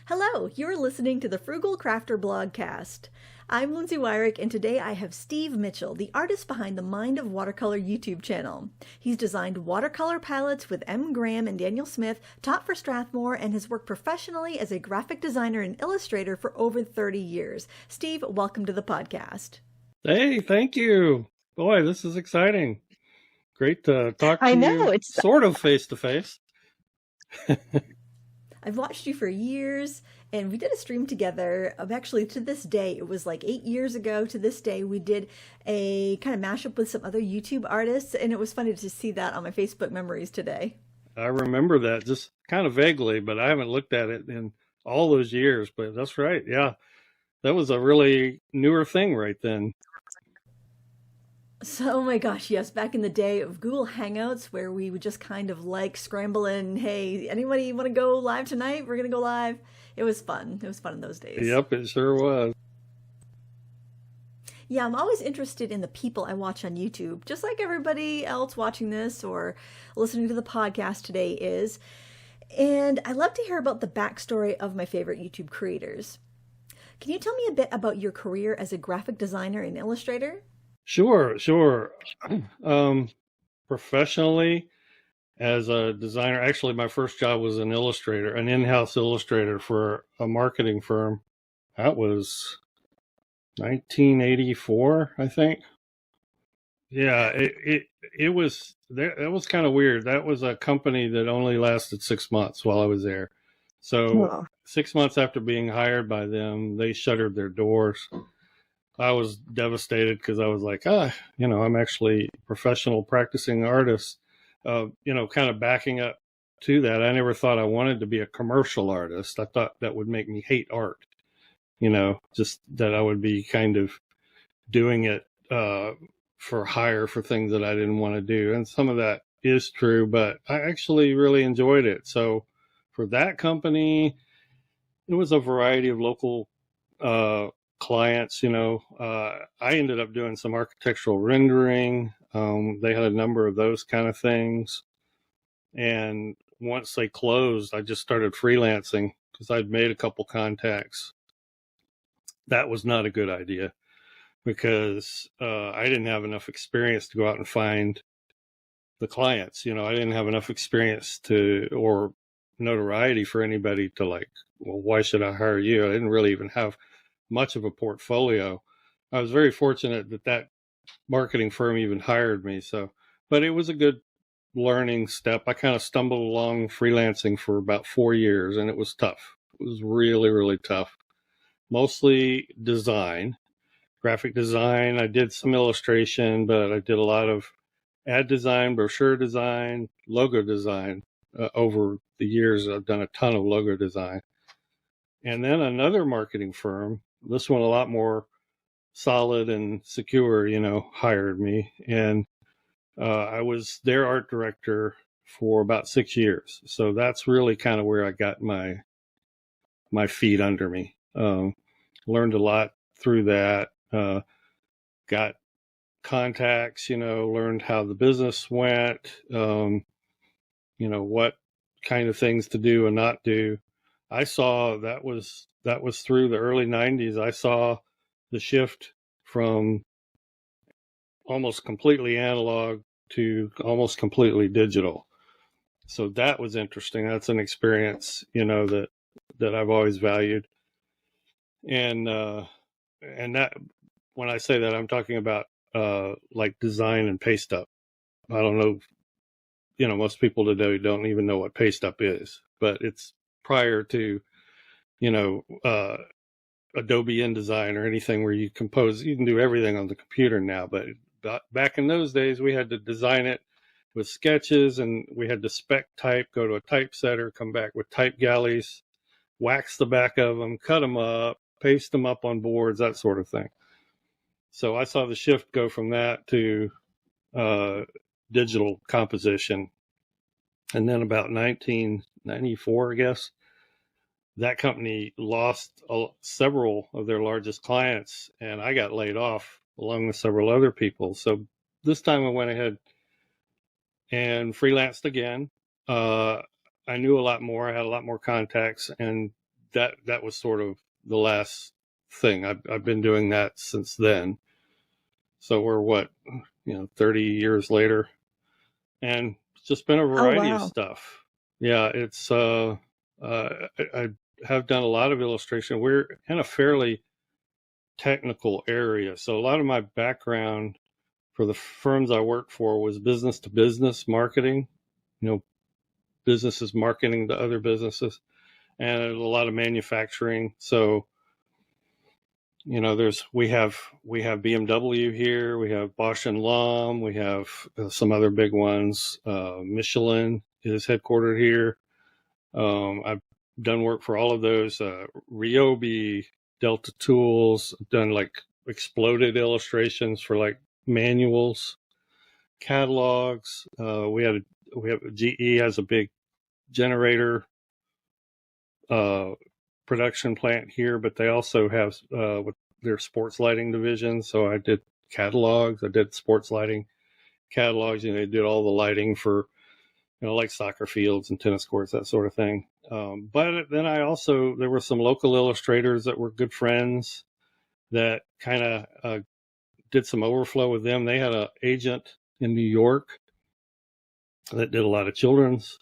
Hello, you're listening to the Frugal Crafter blogcast. I'm Lindsay Weirich, and today I have Steve Mitchell, the artist behind the Mind of Watercolor YouTube channel. He's designed watercolor palettes with M. Graham and Daniel Smith, taught for Strathmore, and has worked professionally as a graphic designer and illustrator for over 30 years. Steve, welcome to the podcast. Hey, thank you. Boy, this is exciting. Great to talk to you, It's sort of face-to-face. I've watched you for years, and we did a stream together. Actually, to this day, it was like 8 years ago to this day, we did a kind of mashup with some other YouTube artists, and it was funny to see that on my Facebook memories today. I remember that just kind of vaguely, but I haven't looked at it in all those years. But that's right. Yeah, that was a really newer thing right then. So, oh my gosh, yes, back in the day of Google Hangouts where we would just kind of like scramble in, hey, anybody want to go live tonight? We're going to go live. It was fun. It was fun in those days. Yep, it sure was. Yeah, I'm always interested in the people I watch on YouTube, just like everybody else watching this or listening to the podcast today is. And I love to hear about the backstory of my favorite YouTube creators. Can you tell me a bit about your career as a graphic designer and illustrator? Sure. Professionally, as a designer, actually, my first job was an illustrator, an in-house illustrator for a marketing firm. That was 1984, I think. Yeah, it was that was kind of weird. That was a company that only lasted 6 months while I was there. So 6 months after being hired by them, they shuttered their doors. I was devastated because I was like, I'm actually a professional practicing artist. Kind of backing up to that, I never thought I wanted to be a commercial artist. I thought that would make me hate art. Just that I would be kind of doing it for hire for things that I didn't want to do. And some of that is true, but I actually really enjoyed it. So for that company, it was a variety of local clients. I ended up doing some architectural rendering. They had a number of those kind of things. And once they closed, I just started freelancing because I'd made a couple contacts. That was not a good idea because I didn't have enough experience to go out and find the clients. I didn't have enough experience or notoriety for anybody to well, why should I hire you? I didn't really even have much of a portfolio. I was very fortunate that marketing firm even hired me. But it was a good learning step. I kind of stumbled along freelancing for about 4 years, and it was tough. It was really, really tough. Mostly design, graphic design. I did some illustration, but I did a lot of ad design, brochure design, logo design. Over the years, I've done a ton of logo design. And then another marketing firm, this one a lot more solid and secure, hired me. And I was their art director for about 6 years. So that's really kind of where I got my feet under me. Learned a lot through that. Got contacts, learned how the business went, what kind of things to do and not do. I saw that was through the early 90s. I saw the shift from almost completely analog to almost completely digital. So that was interesting. That's an experience, that I've always valued. And that, when I say that, I'm talking about like design and paste up. I don't know, most people today don't even know what paste up is, but it's prior to, Adobe InDesign or anything where you compose. You can do everything on the computer now, but back in those days, we had to design it with sketches, and we had to spec type, go to a typesetter, come back with type galleys, wax the back of them, cut them up, paste them up on boards, that sort of thing. So I saw the shift go from that to digital composition. And then about 1994, I guess, that company lost several of their largest clients, and I got laid off along with several other people. So this time I went ahead and freelanced again. I knew a lot more. I had a lot more contacts, and that was sort of the last thing. I've been doing that since then. So we're 30 years later, and it's just been a variety of stuff. Yeah, it's I have done a lot of illustration. We're in a fairly technical area, so a lot of my background for the firms I worked for was business to business marketing. Businesses marketing to other businesses, and a lot of manufacturing. So we have BMW here, we have Bosch and Lomb, we have some other big ones. Michelin is headquartered here. I've done work for all of those. Ryobi, Delta Tools, done like exploded illustrations for like manuals, catalogs. We have GE has a big generator production plant here, but they also have with their sports lighting division. So I did catalogs. I did sports lighting catalogs. They did all the lighting for like soccer fields and tennis courts, that sort of thing. But then there were some local illustrators that were good friends that kind of did some overflow with them. They had an agent in New York that did a lot of children's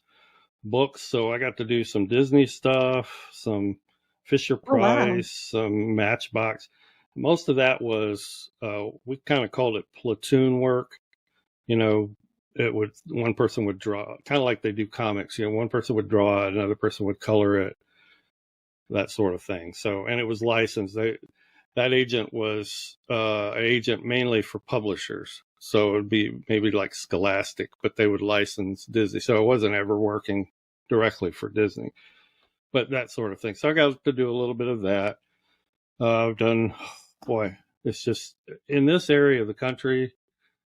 books. So I got to do some Disney stuff, some Fisher Price, some Matchbox. Most of that was, we kind of called it platoon work. One person would draw, kind of like they do comics. One person would draw it, another person would color it, that sort of thing. So, and it was licensed. That agent was an agent mainly for publishers. So it would be maybe like Scholastic, but they would license Disney. So it wasn't ever working directly for Disney, but that sort of thing. So I got to do a little bit of that. I've done, it's just in this area of the country,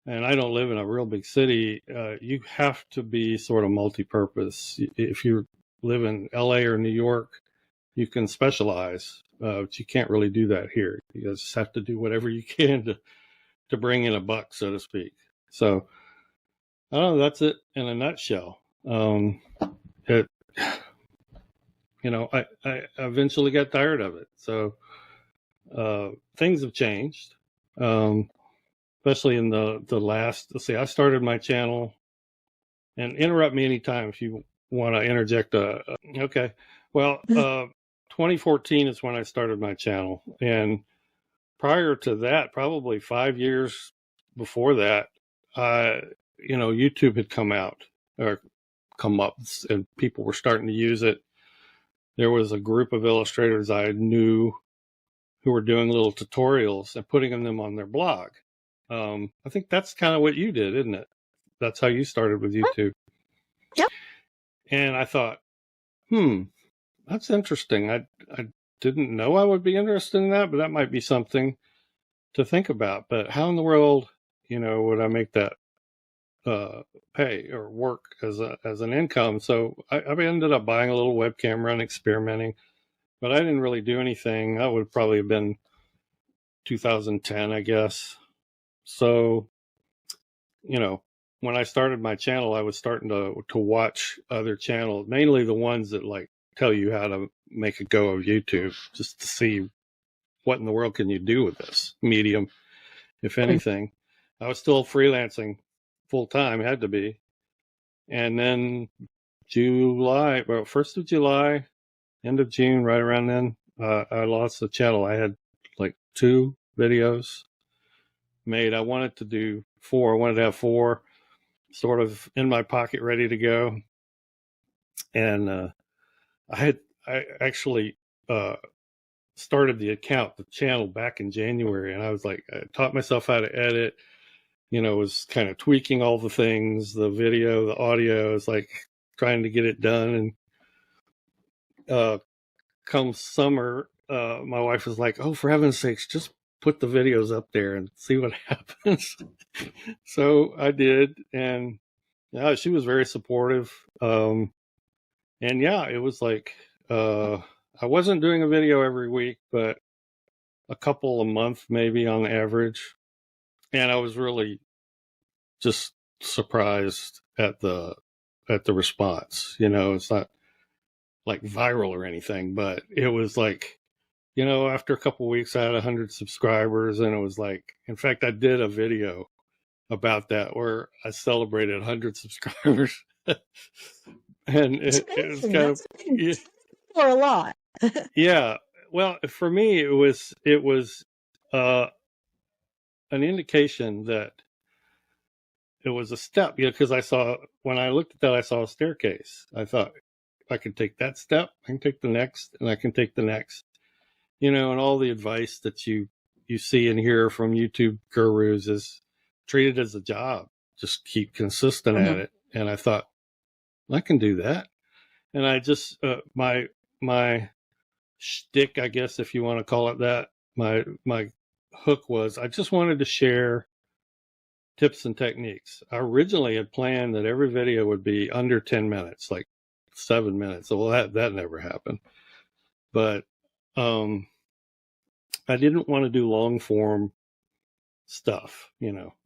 and I don't live in a real big city. You have to be sort of multi-purpose. If you live in LA or New York, you can specialize, but you can't really do that here. You just have to do whatever you can to bring in a buck, so to speak. So I don't know, that's it in a nutshell. I eventually got tired of it. So things have changed, especially in the last, let's see, I started my channel, and interrupt me anytime if you want to interject. Okay. Well, 2014 is when I started my channel. And prior to that, probably 5 years before that, YouTube had come up, and people were starting to use it. There was a group of illustrators I knew who were doing little tutorials and putting them on their blog. I think that's kind of what you did, isn't it? That's how you started with YouTube. Yep. And I thought, that's interesting. I didn't know I would be interested in that, but that might be something to think about. But how in the world, would I make that pay or work as an income? So I ended up buying a little web camera and experimenting, but I didn't really do anything. That would probably have been 2010, I guess. So, when I started my channel, I was starting to watch other channels, mainly the ones that like tell you how to make a go of YouTube, just to see what in the world can you do with this medium, if anything. I was still freelancing full time, had to be. And then July, 1st of July, end of June, right around then, I lost the channel. I had like 2 videos made. I wanted to do 4. I wanted to have 4 sort of in my pocket, ready to go. And I actually started the channel back in January, and I was like, I taught myself how to edit, was kind of tweaking all the things, the video, the audio, is like trying to get it done. And come summer, my wife was like, oh, for heaven's sakes, just put the videos up there and see what happens. So I did, and she was very supportive. And it was like, I wasn't doing a video every week, but a couple a month, maybe on average. And I was really just surprised at the response. It's not, like viral or anything, but it was like, after a couple of weeks I had 100 subscribers, and it was like, in fact, I did a video about that where I celebrated 100 subscribers. And it was kind of, or a lot. yeah. Well, for me, it was an indication that it was a step, because when I looked at that, I saw a staircase. I thought, I can take that step, I can take the next, and I can take the next, and all the advice that you see and hear from YouTube gurus is treat it as a job. Just keep consistent at it. And I thought, I can do that. And I just, my shtick, I guess, if you want to call it that, my hook was, I just wanted to share tips and techniques. I originally had planned that every video would be under 10 minutes, like 7 minutes. Well, that never happened. But I didn't want to do long form stuff.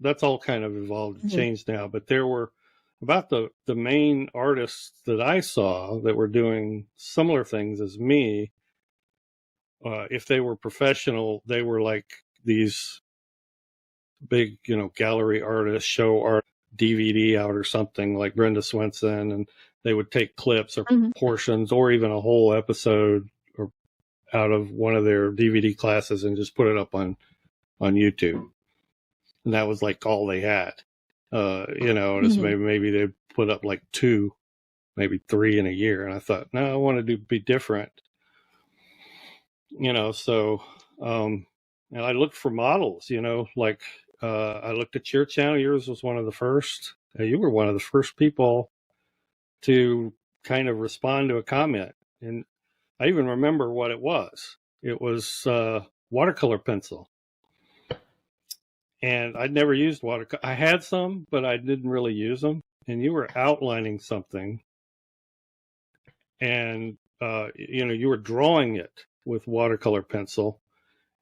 That's all kind of evolved and changed now. But there were about the main artists that I saw that were doing similar things as me. If they were professional, they were like these big, gallery artists, show art, DVD out or something, like Brenda Swenson, and they would take clips or portions or even a whole episode or out of one of their DVD classes and just put it up on YouTube. And that was like all they had. Maybe they put up like 2, maybe 3 in a year. And I thought, no, I want to be different. So, and I looked for models, like, I looked at your channel. Yours was one of the first. You were one of the first people to kind of respond to a comment. And I even remember what it was. It was watercolor pencil. And I'd never used watercolor. I had some, but I didn't really use them. And you were outlining something. And, you were drawing it with watercolor pencil.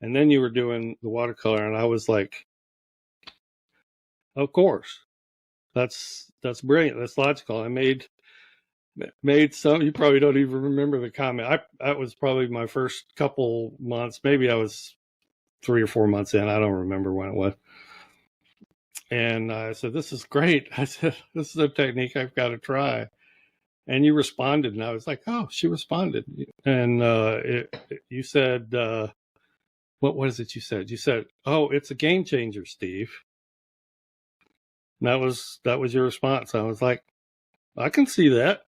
And then you were doing the watercolor. And I was like, of course. That's brilliant. That's logical. I made some. You probably don't even remember the comment. That was probably my first couple months. Maybe I was 3 or 4 months in. I don't remember when it was. And I said, this is great. I said, this is a technique I've got to try. And you responded, and I was like, oh, she responded. And you said, what is it you said? You said, oh, it's a game changer, Steve. And that was your response. I was like, I can see that.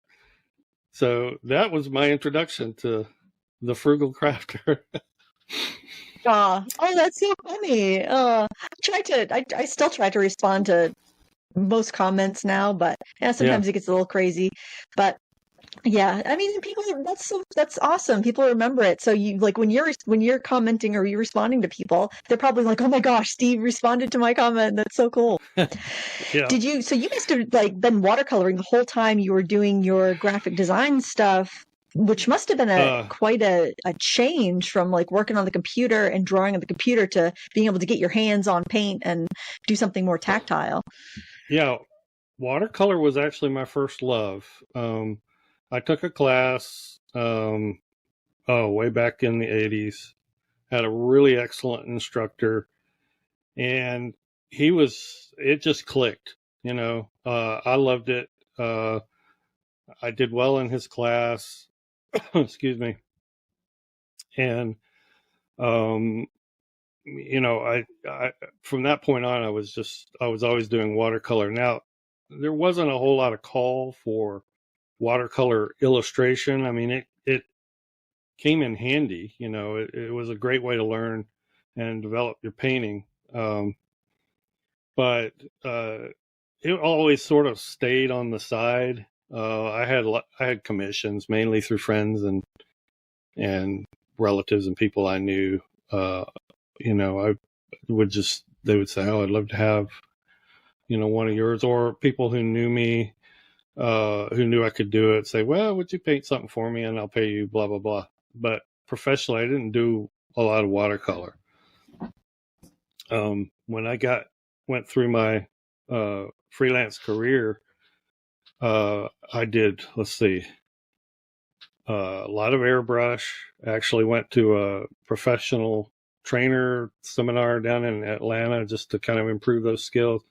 So that was my introduction to the Frugal Crafter. Oh, that's so funny. I still try to respond to most comments now, but sometimes it gets a little crazy. But yeah, I mean, people, that's awesome. People remember it. So you, like, when you're commenting or you're responding to people, they're probably like, oh my gosh, Steve responded to my comment. That's so cool. Yeah. So you must have like been watercoloring the whole time you were doing your graphic design stuff, which must have been quite a change from like working on the computer and drawing on the computer to being able to get your hands on paint and do something more tactile. Yeah. Watercolor was actually my first love. I took a class, way back in the 80s, had a really excellent instructor, and it just clicked, I loved it. I did well in his class. Excuse me. And, I from that point on, I was always doing watercolor. Now, there wasn't a whole lot of call for watercolor illustration. I mean, it came in handy, it was a great way to learn and develop your painting. But it always sort of stayed on the side. I had commissions mainly through friends and relatives and people I knew. They would say, oh, I'd love to have, one of yours, or people who knew me, who knew I could do it, say, well, would you paint something for me and I'll pay you, blah, blah, blah. But professionally, I didn't do a lot of watercolor. When I went through my freelance career, I did, let's see, a lot of airbrush. I actually went to a professional trainer seminar down in Atlanta just to kind of improve those skills.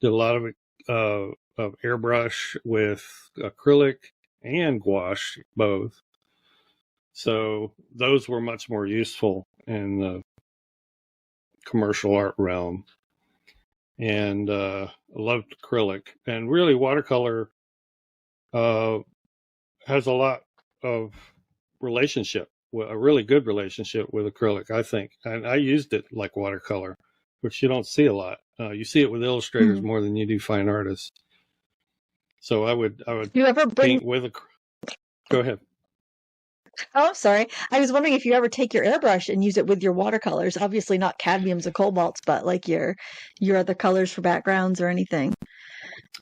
Did a lot of airbrush with acrylic and gouache, both. So those were much more useful in the commercial art realm. And loved acrylic. And really, watercolor has a lot of relationship, a really good relationship with acrylic, I think. And I used it like watercolor, which you don't see a lot. You see it with illustrators more than you do fine artists. So I would you ever paint with a. Go ahead. Oh, sorry. I was wondering if you ever take your airbrush and use it with your watercolors. Obviously not cadmiums and cobalts, but like your other colors for backgrounds or anything.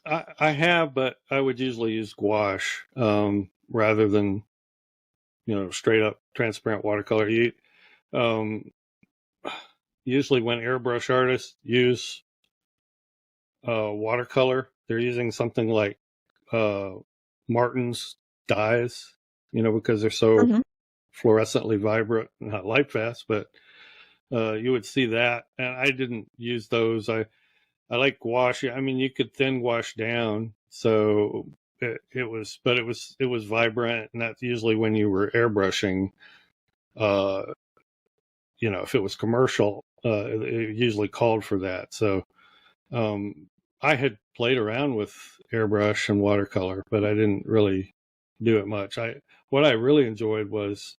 I have, but I would usually use gouache rather than, straight up transparent watercolor. Usually when airbrush artists use watercolor, they're using something like Martin's dyes, because they're so fluorescently vibrant, not light fast, but you would see that. And I didn't use those. I like gouache. I mean, you could thin gouache down, so it was vibrant, and that's usually when you were airbrushing. If it was commercial, it usually called for that. So I had played around with airbrush and watercolor, but I didn't really do it much. What I really enjoyed was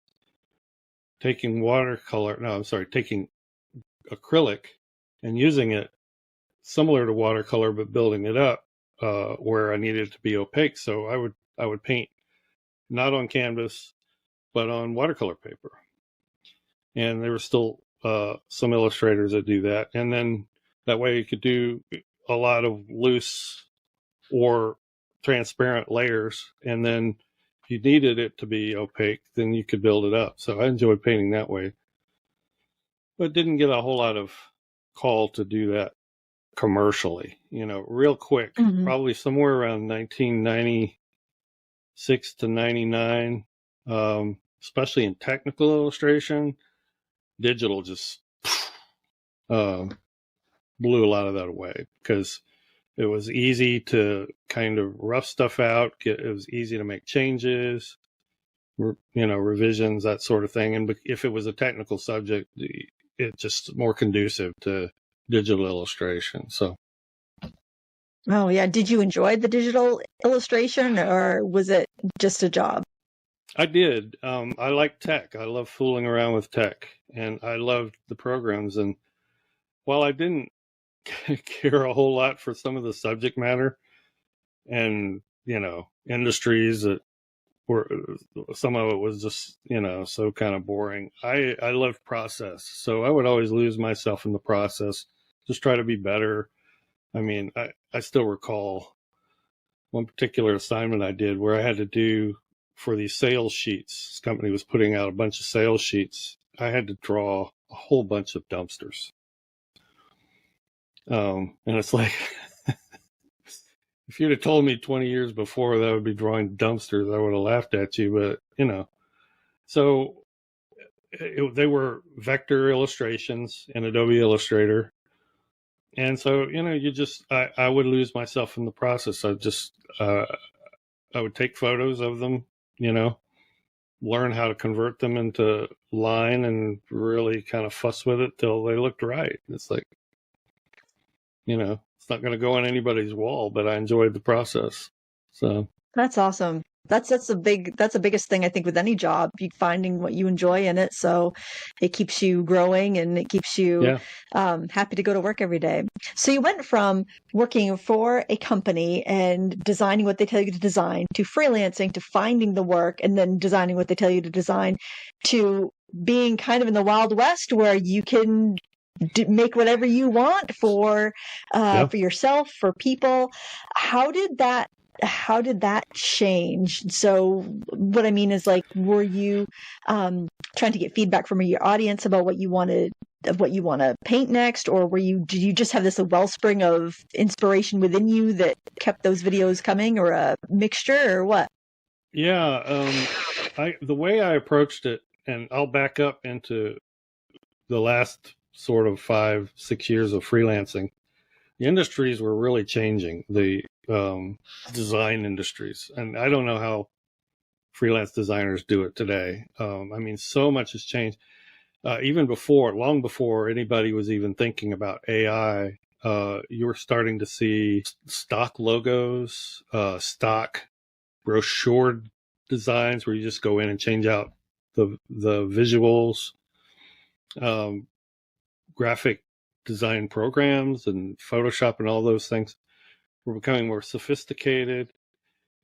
taking taking acrylic and using it similar to watercolor, but building it up where I needed it to be opaque. So I would paint not on canvas, but on watercolor paper. And there were still some illustrators that do that. And then that way you could do a lot of loose or transparent layers. And then if you needed it to be opaque, then you could build it up. So I enjoyed painting that way, but didn't get a whole lot of call to do that commercially, real quick, probably somewhere around 1996 to 99, especially in technical illustration. Digital just blew a lot of that away because it was easy to kind of rough stuff out. It was easy to make changes, revisions, that sort of thing. And if it was a technical subject, it's just more conducive to digital illustration. So. Oh, yeah. Did you enjoy the digital illustration, or was it just a job? I did. I like tech. I love fooling around with tech, and I loved the programs. And while I didn't care a whole lot for some of the subject matter and, industries that were, some of it was just, so kind of boring. I loved process. So I would always lose myself in the process, just try to be better. I mean, I still recall one particular assignment I did where I had to do for these sales sheets. This company was putting out a bunch of sales sheets. I had to draw a whole bunch of dumpsters. And it's like, if you'd have told me 20 years before that I would be drawing dumpsters, I would have laughed at you. But, so they were vector illustrations in Adobe Illustrator. And so, I would lose myself in the process. I would take photos of them, learn how to convert them into line and really kind of fuss with it till they looked right. It's like, it's not going to go on anybody's wall, but I enjoyed the process. So that's awesome. That's the biggest thing I think with any job, you finding what you enjoy in it. So it keeps you growing and it keeps you happy to go to work every day. So you went from working for a company and designing what they tell you to design, to freelancing, to finding the work and then designing what they tell you to design, to being kind of in the Wild West where you can make whatever you want for yourself, for people. How did that change? So what I mean is, like, were you trying to get feedback from your audience about what you want to paint next, or did you just have this wellspring of inspiration within you that kept those videos coming, or a mixture, or what? Yeah, The way I approached it, and I'll back up into the last sort of 5-6 years of freelancing. The industries were really changing, the design industries, and I don't know how freelance designers do it today. I mean, so much has changed. Even long before anybody was even thinking about AI, you were starting to see stock logos, stock brochure designs where you just go in and change out the visuals, graphic design programs and Photoshop and all those things were becoming more sophisticated.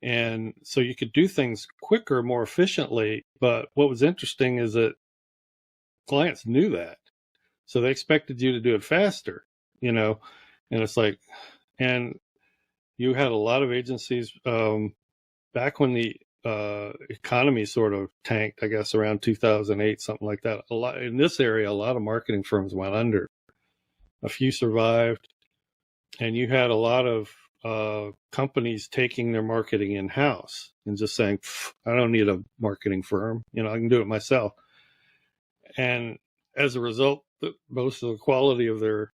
And so you could do things quicker, more efficiently. But what was interesting is that clients knew that. So they expected you to do it faster, and it's like, and you had a lot of agencies back when the economy sort of tanked, I guess around 2008, something like that. A lot in this area, a lot of marketing firms went under. A few survived, and you had a lot of companies taking their marketing in-house and just saying, I don't need a marketing firm, I can do it myself. And as a result, most of the quality of their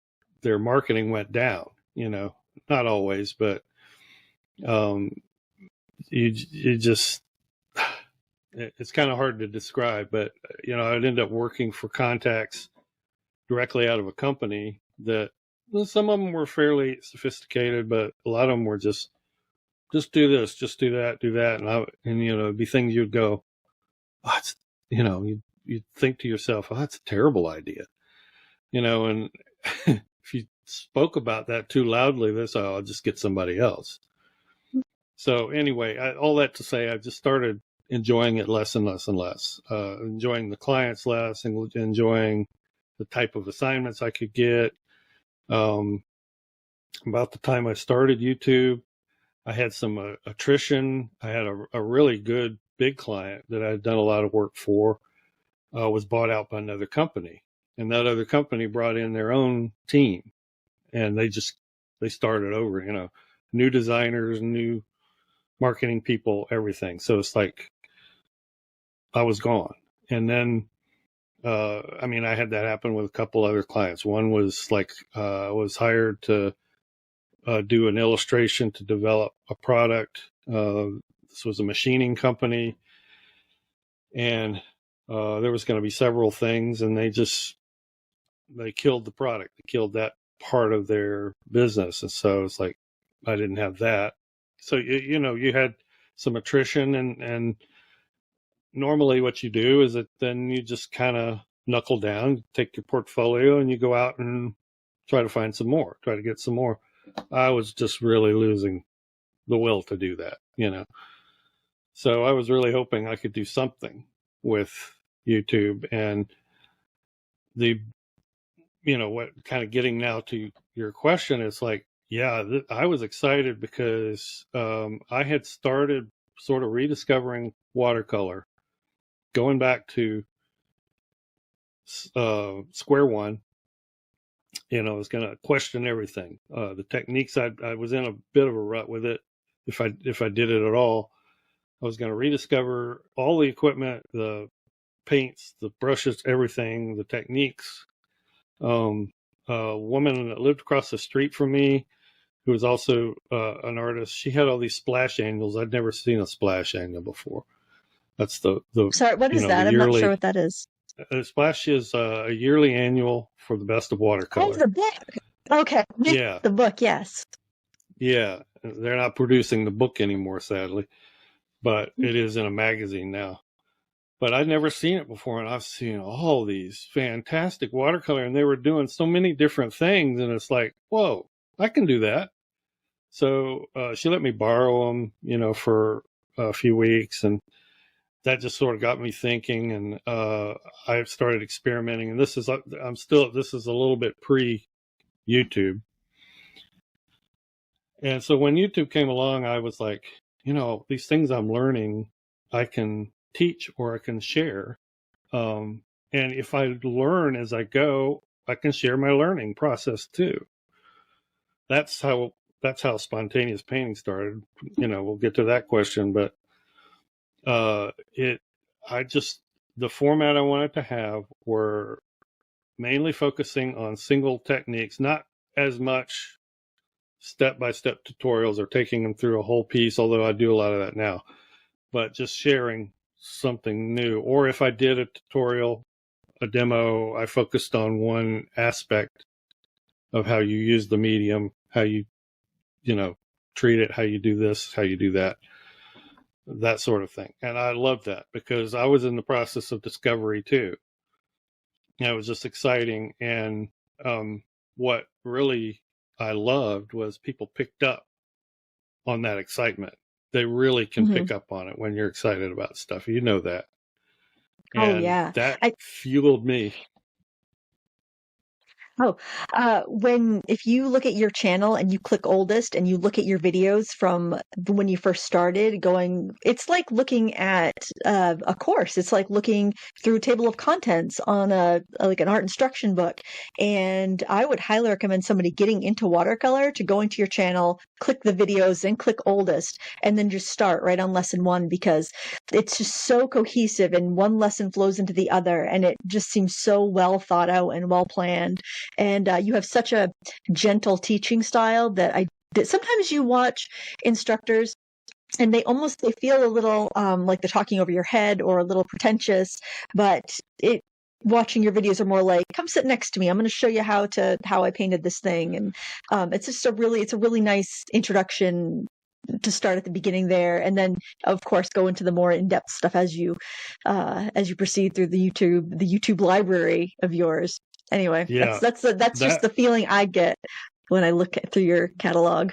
marketing went down, not always, but you just, it's kind of hard to describe, but I'd end up working for contacts directly out of a company that, well, some of them were fairly sophisticated, but a lot of them were just do this, just do that, and it'd be things you'd go, oh, it's, you'd think to yourself, oh, that's a terrible idea, and if you spoke about that too loudly, I'll just get somebody else. So anyway, all that to say, I just started enjoying it less and less and less, enjoying the clients less, and enjoying the type of assignments I could get. About the time I started YouTube, I had some attrition. I had a really good big client that I had done a lot of work for, was bought out by another company. And that other company brought in their own team. And they started over, new designers, new marketing people, everything. So it's like I was gone. And then I had that happen with a couple other clients. One was like, I was hired to do an illustration to develop a product. This was a machining company, and there was going to be several things, and they killed the product. They killed that part of their business. And so it's like, I didn't have that. So, you had some attrition, and normally what you do is that then you just kind of knuckle down, take your portfolio, and you go out and try to find some more, try to get some more. I was just really losing the will to do that, So I was really hoping I could do something with YouTube. And what kind of getting now to your question, it's like, yeah, I was excited because I had started sort of rediscovering watercolor, going back to square one. I was going to question everything. The techniques, I was in a bit of a rut with it. If I did it at all, I was going to rediscover all the equipment, the paints, the brushes, everything, the techniques. A woman that lived across the street from me, who was also an artist, she had all these splash annuals. I'd never seen a splash annual before. That's the Sorry, what is that? I'm not sure what that is. Splash is a yearly annual for the best of watercolor. Oh, the book. Okay. Yeah. The book, yes. Yeah. They're not producing the book anymore, sadly, but it is in a magazine now. But I'd never seen it before, and I've seen all these fantastic watercolor, and they were doing so many different things, and it's like, whoa, I can do that. So she let me borrow them, for a few weeks, and that just sort of got me thinking, and I started experimenting. And this is a little bit pre-YouTube. And so when YouTube came along, I was like, these things I'm learning, I can teach or I can share. And if I learn as I go, I can share my learning process too. That's how spontaneous painting started. We'll get to that question, but the format I wanted to have were mainly focusing on single techniques, not as much step-by-step tutorials or taking them through a whole piece, although I do a lot of that now, but just sharing something new. Or if I did a tutorial, a demo, I focused on one aspect of how you use the medium, how you treat it, how you do this, how you do that sort of thing. And I love that because I was in the process of discovery too. And it was just exciting. And what really I loved was people picked up on that excitement. They really can pick up on it when you're excited about stuff. You know that. And that fueled me. If you look at your channel and you click oldest and you look at your videos from when you first started going, it's like looking at a course. It's like looking through a table of contents on like an art instruction book. And I would highly recommend somebody getting into watercolor to go into your channel, click the videos, and click oldest, and then just start right on lesson 1 because it's just so cohesive and one lesson flows into the other. And it just seems so well thought out and well planned. And you have such a gentle teaching style that sometimes you watch instructors and they feel a little like they're talking over your head or a little pretentious, but watching your videos are more like, come sit next to me. I'm going to show you how I painted this thing. And it's just it's a really nice introduction to start at the beginning there, and then of course go into the more in-depth stuff as you proceed through the YouTube library of yours. Anyway, that's just the feeling I get when I look through your catalog.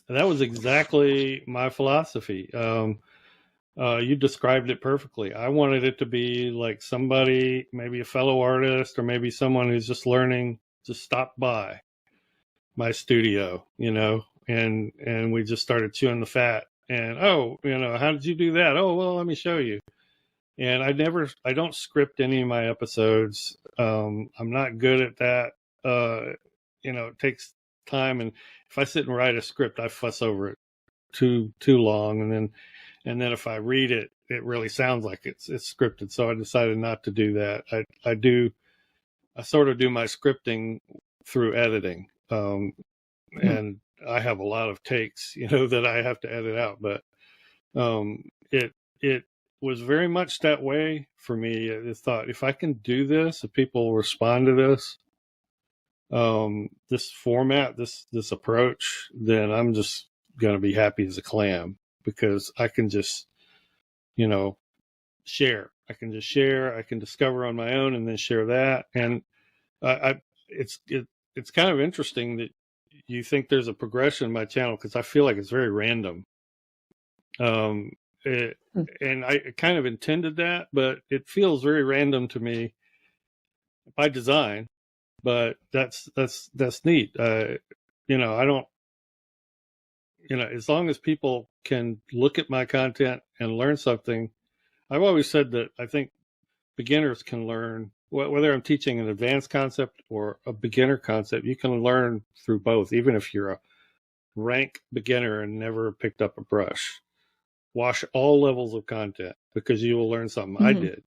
That was exactly my philosophy. You described it perfectly. I wanted it to be like somebody, maybe a fellow artist, or maybe someone who's just learning, to stop by my studio, and we just started chewing the fat. And how did you do that? Oh, well, let me show you. And I don't script any of my episodes. I'm not good at that. It takes time, and if I sit and write a script, I fuss over it too long, and then if I read it, it really sounds like it's scripted. So I decided not to do that. I sort of do my scripting through editing, and I have a lot of takes, that I have to edit out. But it was very much that way for me. I thought, if I can do this, if people respond to this, this format, this approach, then I'm just going to be happy as a clam, because I can just, share. I can just share. I can discover on my own and then share that. And it's kind of interesting that you think there's a progression in my channel, because I feel like it's very random. And I kind of intended that, but it feels very random to me by design. But that's neat. I don't, as long as people can look at my content and learn something. I've always said that I think beginners can learn, whether I'm teaching an advanced concept or a beginner concept, you can learn through both, even if you're a rank beginner and never picked up a brush. Watch all levels of content, because you will learn something. I did.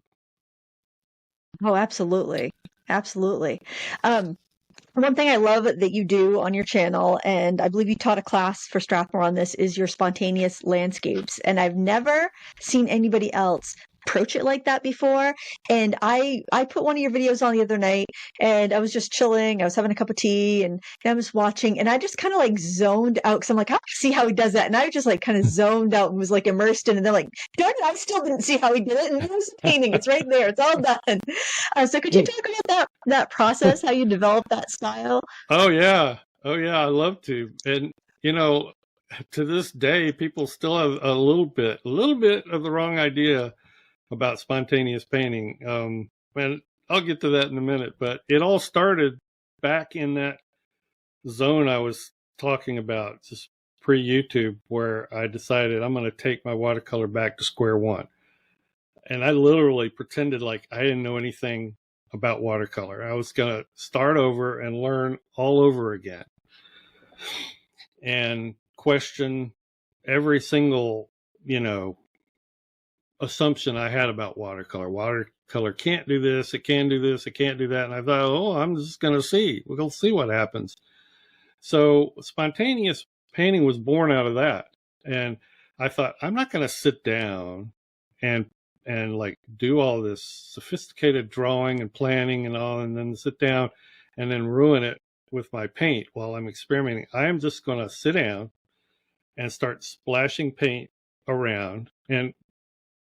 Oh, absolutely. Absolutely. One thing I love that you do on your channel, and I believe you taught a class for Strathmore on this, is your spontaneous landscapes. And I've never seen anybody else approach it like that before. And I put one of your videos on the other night, and I was just chilling. I was having a cup of tea, and I was watching, and I just kind of like zoned out, because I'm like, I see how he does that. And I just like kind of zoned out and was like immersed in it. And then like, darn it, I still didn't see how he did it. And it was painting. It's right there. It's all done. So could you talk about that process, how you developed that style? Oh yeah. I love to. And to this day, people still have a little bit of the wrong idea about spontaneous painting. And I'll get to that in a minute, but it all started back in that zone I was talking about, just pre-YouTube, where I decided I'm going to take my watercolor back to square one. And I literally pretended like I didn't know anything about watercolor. I was going to start over and learn all over again and question every single, assumption I had about watercolor. Watercolor can't do this, it can do this, it can't do that. And I thought, oh, I'm just going to see. We're going to see what happens. So spontaneous painting was born out of that. And I thought, I'm not going to sit down and like do all this sophisticated drawing and planning and all, and then sit down and then ruin it with my paint while I'm experimenting. I am just going to sit down and start splashing paint around. And,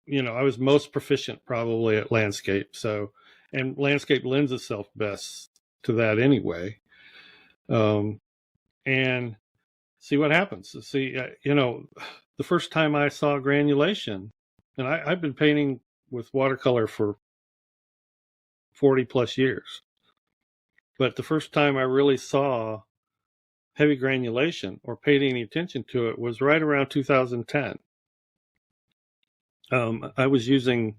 you know, I was most proficient probably at landscape. So, and landscape lends itself best to that anyway. And see what happens. See, you know, the first time I saw granulation, and I've been painting with watercolor for 40 plus years, but the first time I really saw heavy granulation or paid any attention to it was right around 2010. I was using,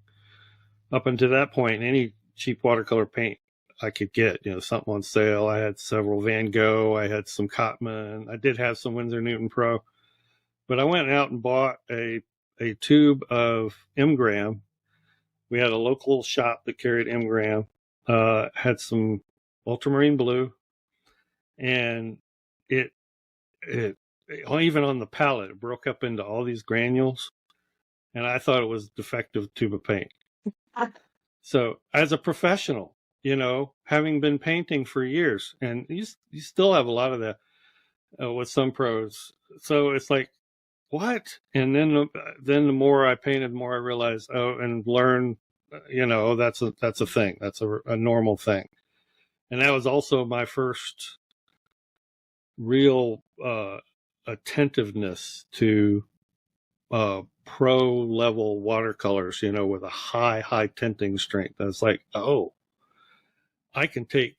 up until that point, any cheap watercolor paint I could get, you know, something on sale. I had several Van Gogh, I had some Cotman, I did have some Winsor Newton Pro, but I went out and bought a tube of M-Gram. We had a local shop that carried M-Gram, had some ultramarine blue, and it even on the palette, it broke up into all these granules, and I thought it was defective tube of paint. So as a professional, you know, having been painting for years, and you still have a lot of that with some pros. So it's like, what? And then the more I painted, the more I realized, and learned, you know, that's a thing. That's a normal thing. And that was also my first real attentiveness to pro level watercolors, you know, with a high tinting strength. I was like, oh, I can take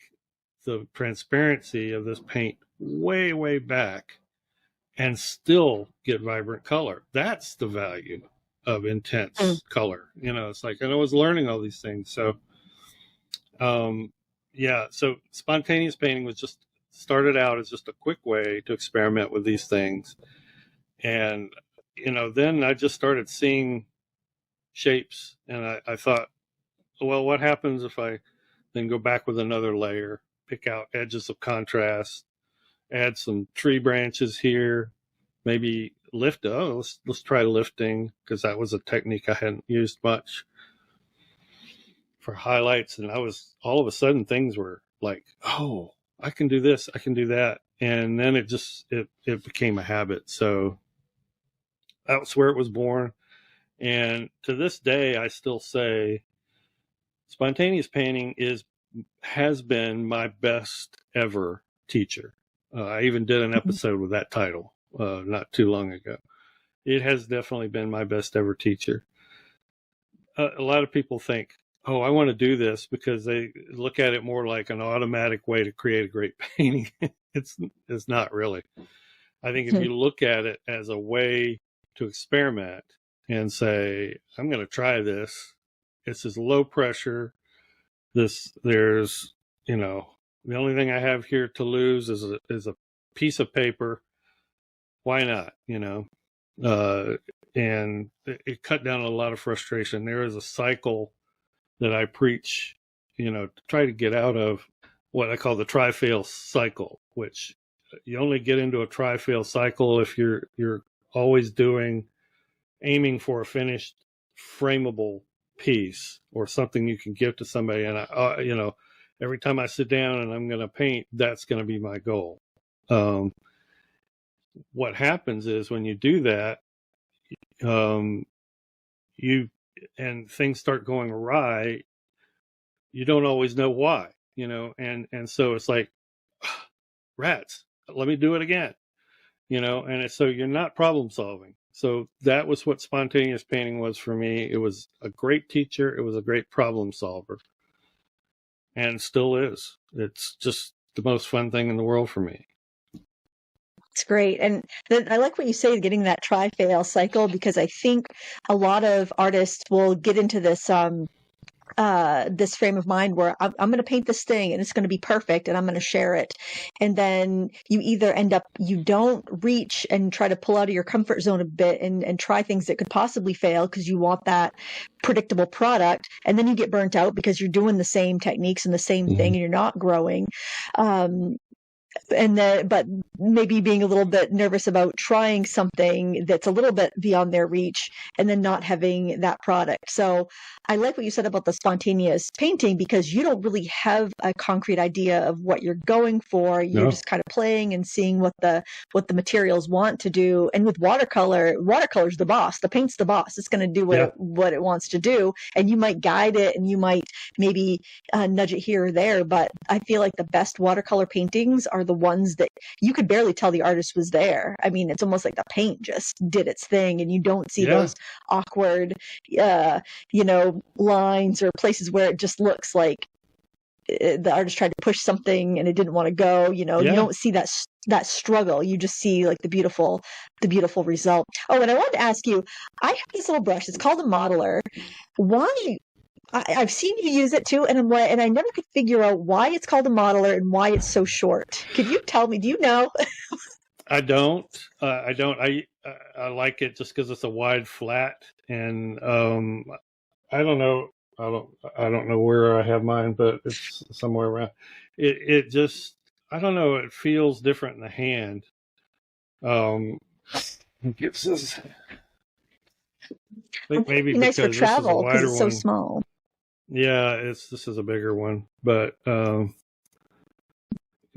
the transparency of this paint way back and still get vibrant color. That's the value of intense color. You know, it's like, and I was learning all these things. So, yeah, so spontaneous painting was just started out as just a quick way to experiment with these things. And, you know, then I just started seeing shapes, and I thought, well, what happens if I then go back with another layer, pick out edges of contrast, add some tree branches here, maybe lift. Oh, let's try lifting, because that was a technique I hadn't used much for highlights. And I was, all of a sudden, things were like, oh, I can do this, I can do that. And then it became a habit. So that's where it was born. And to this day, I still say spontaneous painting has been my best ever teacher. I even did an episode with that title not too long ago. It has definitely been my best ever teacher. A lot of people think, oh, I want to do this, because they look at it more like an automatic way to create a great painting. It's not really. I think if you look at it as a way to experiment and say, I'm going to try this. This is low pressure. There's, you know, the only thing I have here to lose is a piece of paper. Why not? You know, and it cut down a lot of frustration. There is a cycle that I preach, you know, to try to get out of, what I call the try-fail cycle, which you only get into a try-fail cycle if you're always aiming for a finished frameable piece or something you can give to somebody. And you know, every time I sit down and I'm going to paint, that's going to be my goal. What happens is when you do that, and things start going awry, you don't always know why, you know, and so it's like, rats, let me do it again, you know, and so you're not problem solving. So that was what spontaneous painting was for me. It was a great teacher. It was a great problem solver, and still is. It's just the most fun thing in the world for me. It's great. And I like what you say, getting that try-fail cycle, because I think a lot of artists will get into this this frame of mind where I'm going to paint this thing and it's going to be perfect and I'm going to share it. And then you either you don't reach and try to pull out of your comfort zone a bit and try things that could possibly fail because you want that predictable product. And then you get burnt out because you're doing the same techniques and the same thing and you're not growing. But maybe being a little bit nervous about trying something that's a little bit beyond their reach and then not having that product. So I like what you said about the spontaneous painting because you don't really have a concrete idea of what you're going for. You're just kind of playing and seeing what the materials want to do. And with watercolor's the boss. The paint's the boss. It's going to do what it wants to do. And you might guide it and you might maybe nudge it here or there. But I feel like the best watercolor paintings are the ones that you could barely tell the artist was there. I mean, it's almost like the paint just did its thing and you don't see those awkward, lines or places where it just looks like the artist tried to push something and it didn't want to go, you don't see that struggle. You just see like the beautiful result. Oh, and I wanted to ask you, I have this little brush. It's called a modeler. Why? I've seen you use it too, and I never could figure out why it's called a modeler and why it's so short. Could you tell me? Do you know? I don't. I don't. I like it just because it's a wide flat, and I don't know. I don't know where I have mine, but it's somewhere around. It just, I don't know. It feels different in the hand. It gives us. I think maybe nice because for travel because it's so small. Yeah, this is a bigger one, but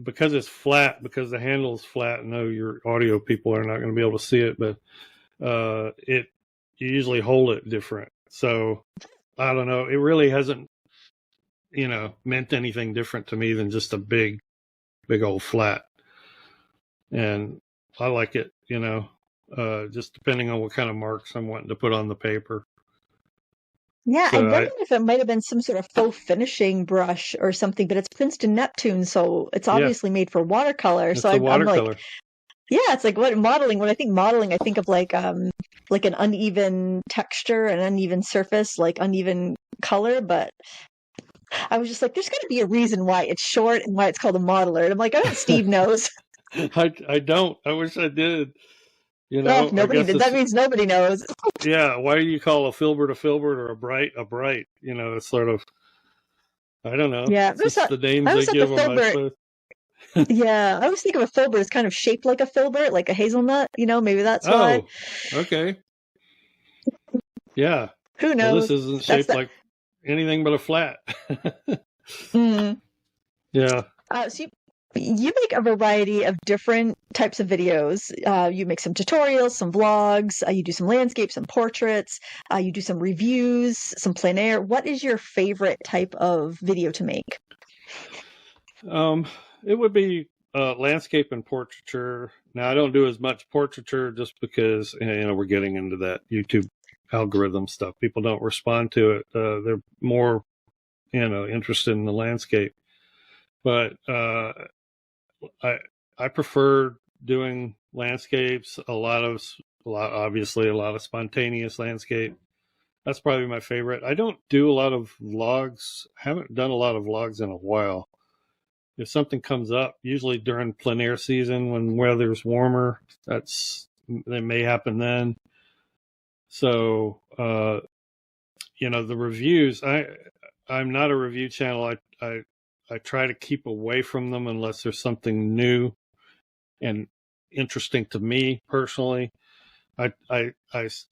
because it's flat, because the handle is flat. I know your audio people are not going to be able to see it, but you usually hold it different. So I don't know. It really hasn't, meant anything different to me than just a big old flat. And I like it, just depending on what kind of marks I'm wanting to put on the paper. Yeah, so I'm wondering if it might have been some sort of faux finishing brush or something, but it's Princeton Neptune, so it's obviously made for watercolor. It's so I'm like, it's like what modeling. When I think modeling, I think of like an uneven texture, an uneven surface, like uneven color. But I was just like, there's got to be a reason why it's short and why it's called a modeler. And I'm like, I bet Steve knows. I don't. I wish I did. Nobody did. That means nobody knows. Yeah, why do you call a filbert or a bright a bright? It's sort of, I don't know. Yeah, it's the names they give them. I suppose. Yeah, I always think of a filbert as kind of shaped like a filbert, like a hazelnut. Maybe that's why. Oh, okay. Yeah. Who knows? Well, this isn't shaped like anything but a flat. Yeah. So you make a variety of different types of videos. You make some tutorials, some vlogs, you do some landscapes, some portraits, you do some reviews, some plein air. What is your favorite type of video to make? It would be landscape and portraiture. Now, I don't do as much portraiture just because, we're getting into that YouTube algorithm stuff. People don't respond to it. They're more, interested in the landscape. But I prefer doing landscapes, obviously a lot of spontaneous landscape. That's probably my favorite. I don't do a lot of vlogs. Haven't done a lot of vlogs in a while. If something comes up, usually during plein air season when weather's warmer, that may happen then. So, the reviews, I'm not a review channel. I try to keep away from them unless there's something new and interesting to me personally. I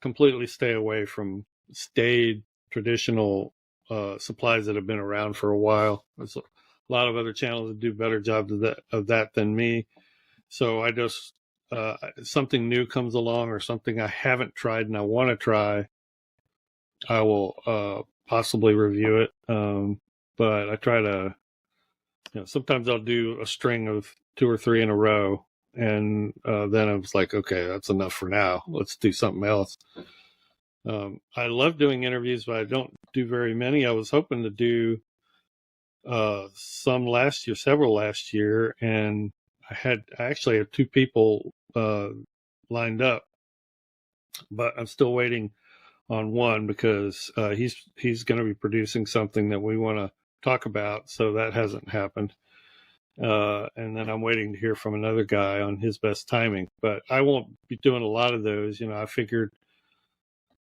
completely stay away from staid traditional supplies that have been around for a while. There's a lot of other channels that do better jobs of that than me. So I just something new comes along or something I haven't tried and I want to try, I will possibly review it. But I try to, sometimes I'll do a string of 2 or 3 in a row. And then I was like, okay, that's enough for now. Let's do something else. I love doing interviews, but I don't do very many. I was hoping to do several last year, and I actually have 2 people lined up, but I'm still waiting on one because he's going to be producing something that we want to talk about. So that hasn't happened. And then I'm waiting to hear from another guy on his best timing. But I won't be doing a lot of those. I figured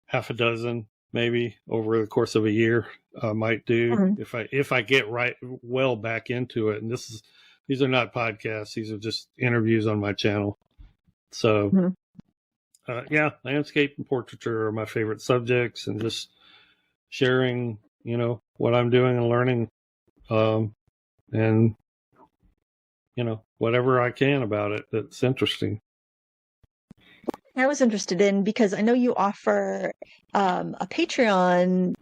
half a dozen maybe over the course of a year I might do if I get well back into it. And these are not podcasts; these are just interviews on my channel. So, landscape and portraiture are my favorite subjects, and just sharing, what I'm doing and learning, and whatever I can about it that's interesting. I was interested in, because I know you offer a Patreon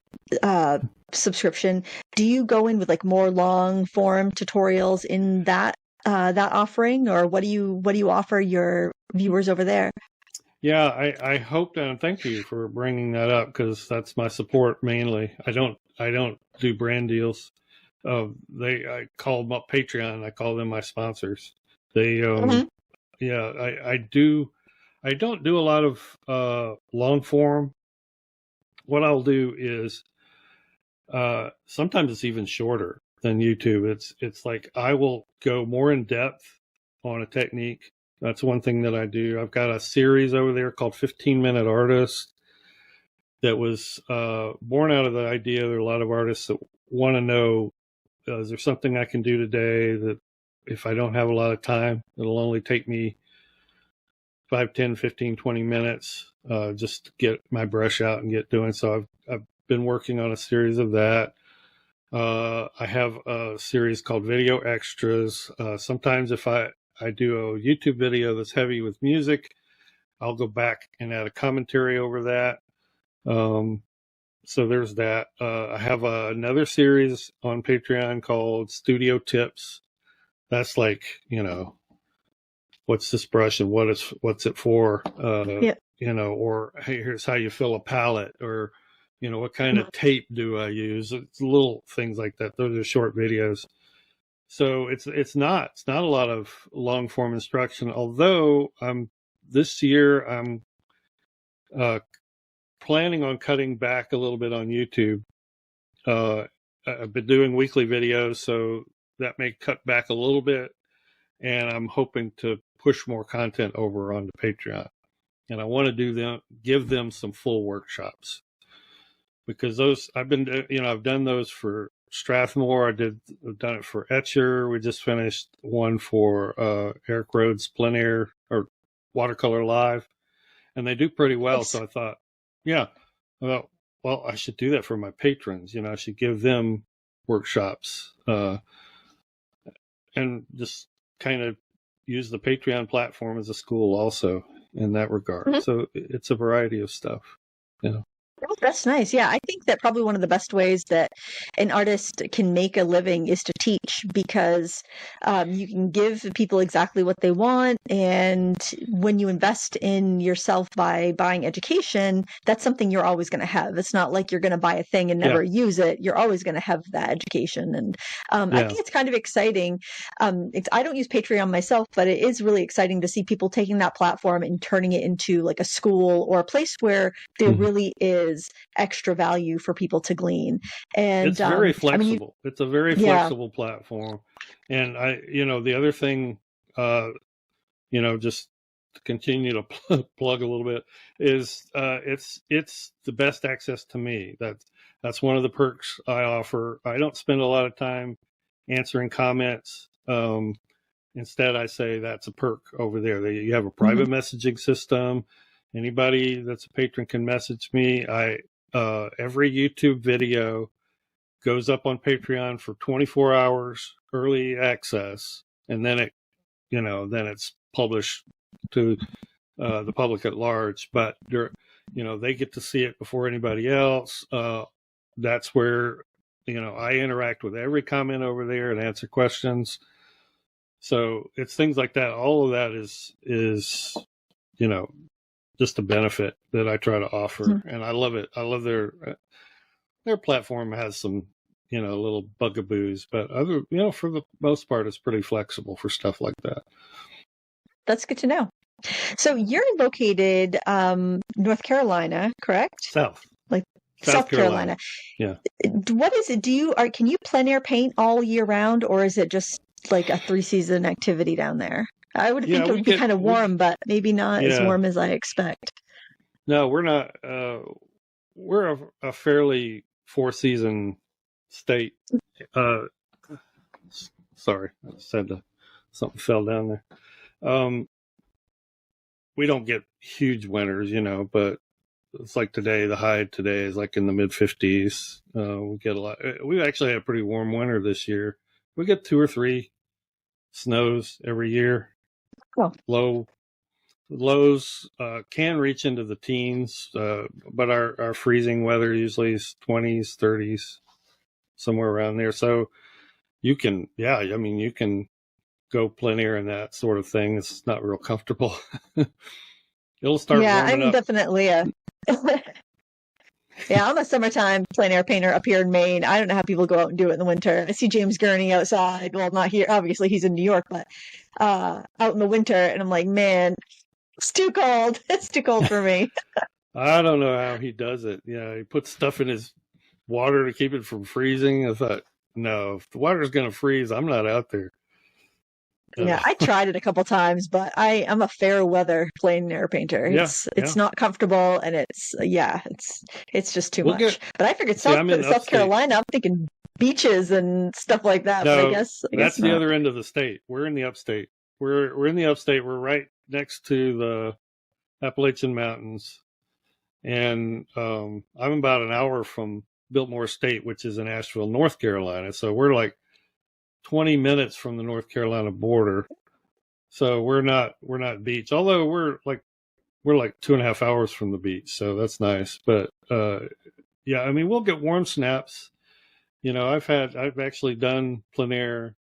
subscription. Do you go in with like more long form tutorials in that offering, or what do you offer your viewers over there? Yeah, I hope and thank you for bringing that up, because that's my support mainly. I don't do brand deals. I call them up Patreon. I call them my sponsors. They I don't do a lot of long form. What I'll do is sometimes it's even shorter than YouTube. It's like I will go more in depth on a technique. That's one thing that I do. I've got a series over there called 15-Minute Artist that was born out of the idea. There are a lot of artists that want to know, is there something I can do today that if I don't have a lot of time, it'll only take me 5, 10, 15, 20 minutes just to get my brush out and get doing. So I've been working on a series of that. I have a series called Video Extras. Sometimes if I do a YouTube video that's heavy with music, I'll go back and add a commentary over that. So there's that. I have another series on Patreon called Studio Tips. That's like, what's this brush and what's it for? Or hey, here's how you fill a palette, or, what kind of tape do I use? It's little things like that. Those are short videos. So it's not a lot of long form instruction, although this year I'm planning on cutting back a little bit on YouTube. I've been doing weekly videos, so that may cut back a little bit, and I'm hoping to push more content over onto Patreon. And I want to give them some full workshops, because those I've done those for Strathmore. I've done it for Etcher. We just finished one for Eric Rhodes Plein Air or Watercolor Live, and they do pretty well. Yes. So I thought, well, I should do that for my patrons. I should give them workshops and just kind of use the Patreon platform as a school also in that regard. So it's a variety of stuff. Oh, that's nice. Yeah, I think that probably one of the best ways that an artist can make a living is to teach, because you can give people exactly what they want. And when you invest in yourself by buying education, that's something you're always going to have. It's not like you're going to buy a thing and never use it. You're always going to have that education. And I think it's kind of exciting. I don't use Patreon myself, but it is really exciting to see people taking that platform and turning it into like a school or a place where there really is extra value for people to glean. And it's very flexible. It's a very flexible platform. And the other thing, just to continue to plug a little bit, is it's the best access to me. That's one of the perks I offer. I don't spend a lot of time answering comments. Instead, I say that's a perk over there. You have a private messaging system. Anybody that's a patron can message me. Every YouTube video goes up on Patreon for 24 hours early access, and then it's published to the public at large. But they get to see it before anybody else. That's where I interact with every comment over there and answer questions. So it's things like that. All of that is just a benefit that I try to offer, and I love it. I love their platform has some, little bugaboos, but for the most part, it's pretty flexible for stuff like that. That's good to know. So you're located North Carolina, correct? Like South Carolina. Yeah. What is it? Can you plein air paint all year round, or is it just like a 3-season activity down there? I would think it would be kind of warm, but maybe not as warm as I expect. No, we're not. We're a fairly 4-season state. Sorry, I said something fell down there. We don't get huge winters, but it's like today. The high today is like in the mid 50s. We get a lot. We actually had a pretty warm winter this year. We get 2 or 3 snows every year. Oh. Lows can reach into the teens, but our freezing weather usually is 20s, 30s, somewhere around there. So you can, you can go plein air and that sort of thing. It's not real comfortable. It'll start warming up. Yeah, I'm definitely I'm a summertime plein air painter up here in Maine. I don't know how people go out and do it in the winter. I see James Gurney outside. Well, not here. Obviously, he's in New York, but out in the winter. And I'm like, man, it's too cold. It's too cold for me. I don't know how he does it. He puts stuff in his water to keep it from freezing. I thought, no, if the water's going to freeze, I'm not out there. Yeah, I tried it a couple times, but I'm a fair weather plein air painter. It's not comfortable, and it's just too much. But I figured South Carolina, I'm thinking beaches and stuff like that. No, but I guess that's the other end of the state. We're in the upstate. We're in the upstate. We're right next to the Appalachian Mountains, and I'm about an hour from Biltmore State, which is in Asheville, North Carolina. So we're like 20 minutes from the North Carolina border. So we're not beach, although we're like 2.5 hours from the beach. So that's nice. But we'll get warm snaps. I've actually done plein air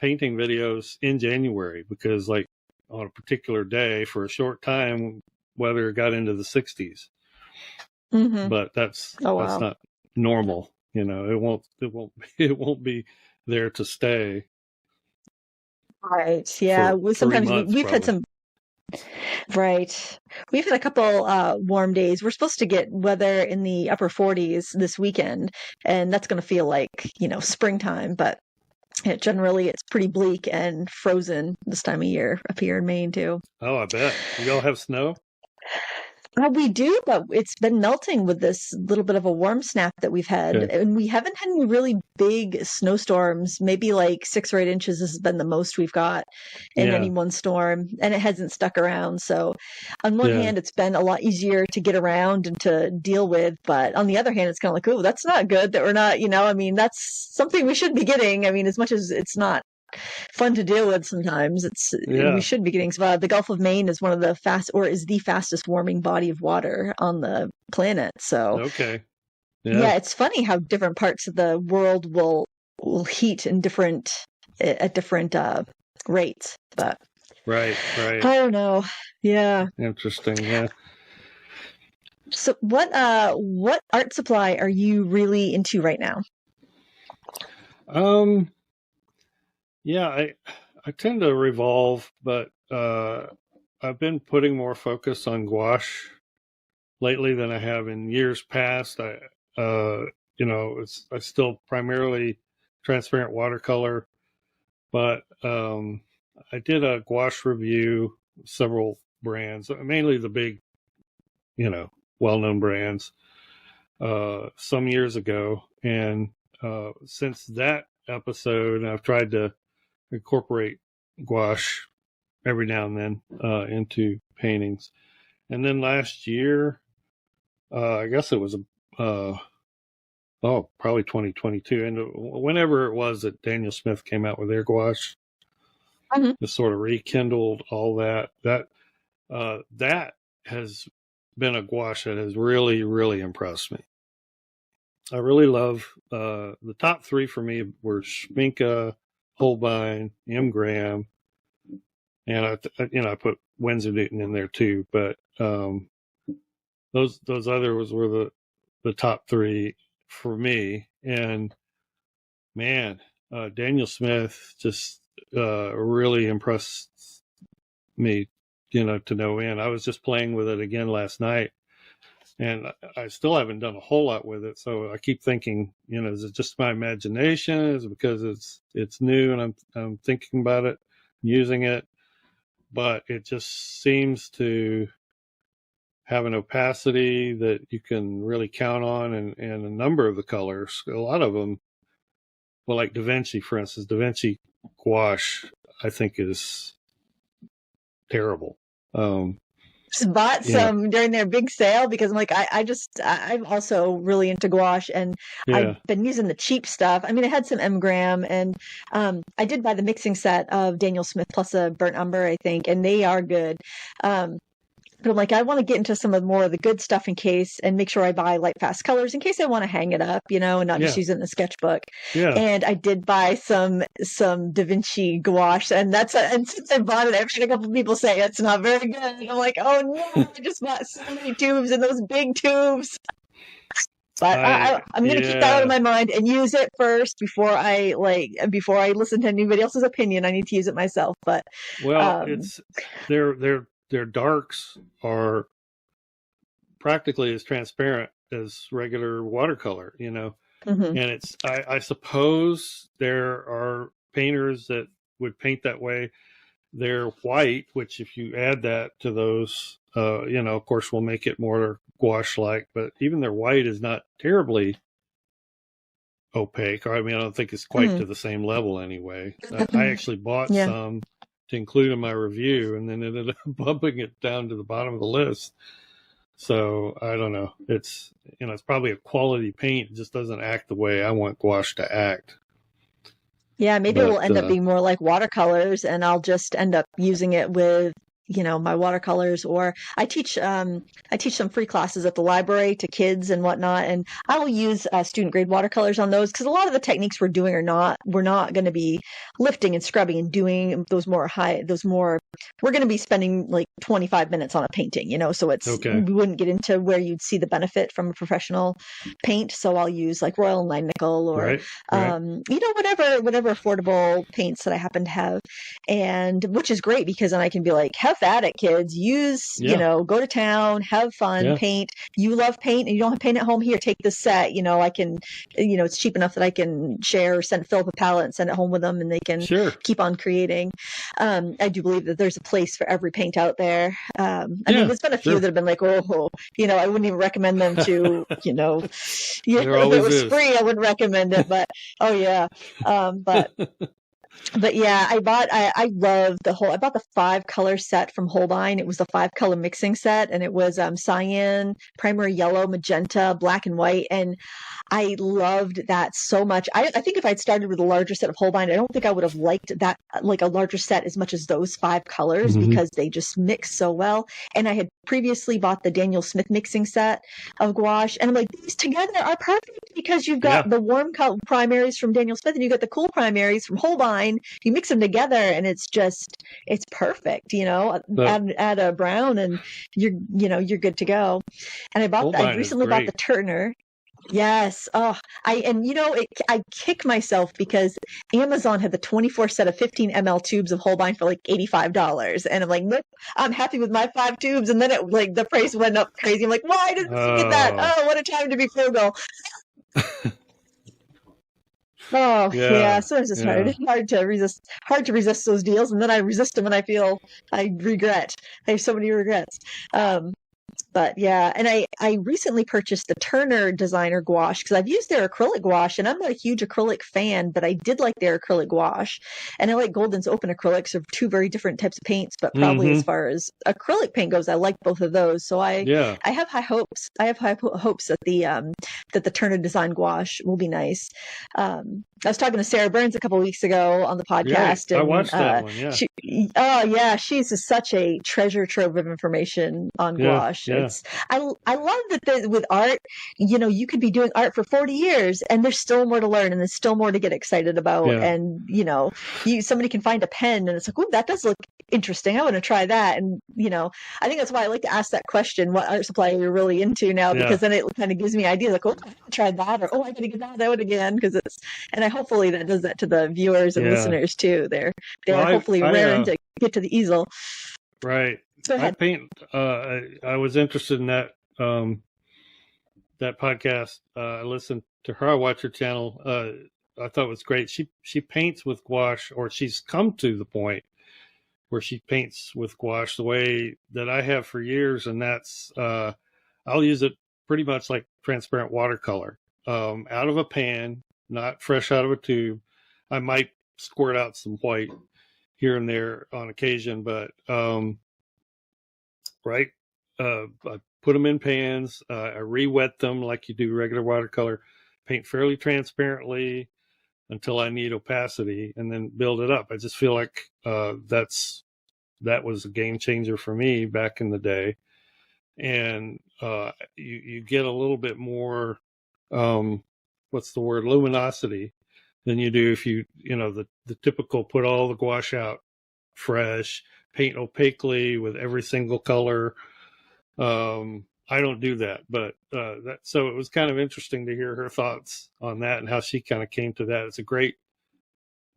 painting videos in January because like on a particular day for a short time, weather got into the 60s. Mm-hmm. But that's not normal. It won't be there to stay. Right. Yeah. Sometimes we've had some. Right. We've had a couple warm days. We're supposed to get weather in the upper 40s this weekend, and that's going to feel like, springtime, but generally it's pretty bleak and frozen this time of year up here in Maine too. Oh, I bet. You all have snow? We do, but it's been melting with this little bit of a warm snap that we've had. Okay. And we haven't had any really big snowstorms. Maybe like 6 or 8 inches has been the most we've got in any one storm. And it hasn't stuck around. So on one hand, it's been a lot easier to get around and to deal with. But on the other hand, it's kind of like, oh, that's not good that we're not, that's something we should be getting. As much as it's not fun to deal with sometimes, we should be getting the Gulf of Maine is one of the fastest warming body of water on the planet. So it's funny how different parts of the world will heat at different rates. But right, I don't know. Yeah, interesting. Yeah. So what art supply are you really into right now? Yeah, I tend to revolve, but I've been putting more focus on gouache lately than I have in years past. I still primarily transparent watercolor, but I did a gouache review, several brands, mainly the big, well-known brands, some years ago. And since that episode, I've tried to incorporate gouache every now and then into paintings. And then last year, I guess it was probably 2022, and whenever it was that Daniel Smith came out with their gouache, just sort of rekindled all that. That has been a gouache that has really, really impressed me. I really love the top 3 for me were Schminke, Holbein, M. Graham, and I put Winsor Newton in there too. But those others were the top 3 for me. And man, Daniel Smith just really impressed me. to no end. I was just playing with it again last night, and I still haven't done a whole lot with it. So I keep thinking, is it just my imagination? Is it because it's new and I'm thinking about it, using it? But it just seems to have an opacity that you can really count on, and a number of the colors, a lot of them, well, like Da Vinci, for instance, Da Vinci gouache, I think is terrible. Just bought some during their big sale because I'm like, I'm also really into gouache, and I've been using the cheap stuff. I mean, I had some M-gram, and I did buy the mixing set of Daniel Smith plus a burnt umber, I think, and they are good. But I'm like, I want to get into some of more of the good stuff and make sure I buy light fast colors in case I want to hang it up, and not just use it in the sketchbook. Yeah. And I did buy some Da Vinci gouache, and since I bought it, I've had a couple of people say it's not very good. And I'm like, oh no, I just bought so many tubes, and those big tubes. But I'm going to keep that out of my mind and use it first before I listen to anybody else's opinion. I need to use it myself. But it's their darks are practically as transparent as regular watercolor, and it's, I suppose there are painters that would paint that way. They're white, which if you add that to those, of course will make it more gouache-like, but even their white is not terribly opaque. I don't think it's quite to the same level anyway. I actually bought some to include in my review, and then ended up bumping it down to the bottom of the list. So I don't know. It's it's probably a quality paint. It just doesn't act the way I want gouache to act. Yeah, maybe it will end up being more like watercolors, and I'll just end up using it with my watercolors. Or I teach some free classes at the library to kids and whatnot, and I will use student grade watercolors on those, because a lot of the techniques we're doing we're not going to be lifting and scrubbing and doing we're going to be spending like 25 minutes on a painting, so we wouldn't get into where you'd see the benefit from a professional paint. So I'll use like Royal and Line Nickel, or whatever affordable paints that I happen to have, and which is great because then I can be like, have at it, kids. Go to town, have fun, paint. You love paint and you don't have paint at home, here, take this set. I can, it's cheap enough that I can share, fill up a palette and send it home with them, and they can keep on creating. I do believe that there's a place for every paint out there. I mean, there's been a few that have been like, I wouldn't even recommend them to, if it was free, I wouldn't recommend it, but But yeah, I bought the 5-color set from Holbein. It was the 5-color mixing set, and it was cyan, primary yellow, magenta, black and white. And I loved that so much. I think if I'd started with a larger set of Holbein, I don't think I would have liked that, like a larger set, as much as those 5 colors, because they just mix so well. And I had previously bought the Daniel Smith mixing set of gouache, and I'm like, these together are perfect because you've got the warm color primaries from Daniel Smith and you got the cool primaries from Holbein. You mix them together and it's perfect, add a brown and you're good to go. And I recently bought the Turner. Yes. Oh, I kick myself because Amazon had the 24 set of 15 ml tubes of Holbein for like $85. And I'm like, nope, I'm happy with my 5 tubes. And then the price went up crazy. I'm like, why didn't you get that? Oh, what a time to be frugal. Oh yeah. Sometimes it's hard to resist those deals. And then I resist them and I feel I regret. I have so many regrets. But yeah, and I recently purchased the Turner designer gouache because I've used their acrylic gouache, and I'm not a huge acrylic fan, but I did like their acrylic gouache, and I like Golden's open acrylics. Are 2 very different types of paints, but probably as far as acrylic paint goes, I like both of those. So I have high hopes. I have high hopes that the Turner design gouache will be nice. I was talking to Sarah Burns a couple of weeks ago on the podcast. I watched that one. Yeah. She's such a treasure trove of information on gouache. Yeah. I love that with art, you could be doing art for 40 years and there's still more to learn and there's still more to get excited about. Yeah. And, somebody can find a pen and it's like, oh, that does look interesting. I want to try that. And, I think that's why I like to ask that question, what art supply are you really into now? Because then it kind of gives me ideas like, oh, I gotta try that, or, oh, I got to get that out again. And hopefully that does that to the viewers and listeners too. They're hopefully raring to get to the easel. Right. Go I ahead. paint. I was interested in that that podcast. I listened to her. I watch her channel. I thought it was great. She paints with gouache, or she's come to the point where she paints with gouache the way that I have for years, and that's I'll use it pretty much like transparent watercolor, out of a pan, not fresh out of a tube. I might squirt out some white here and there on occasion, but right, I put them in pans. I re-wet them like you do regular watercolor. Paint fairly transparently until I need opacity, and then build it up. I just feel like that was a game changer for me back in the day. And you get a little bit more, what's the word, luminosity than you do if you know the typical put all the gouache out fresh, paint opaquely with every single color. I don't do that, but so it was kind of interesting to hear her thoughts on that and how she kind of came to that. It's a great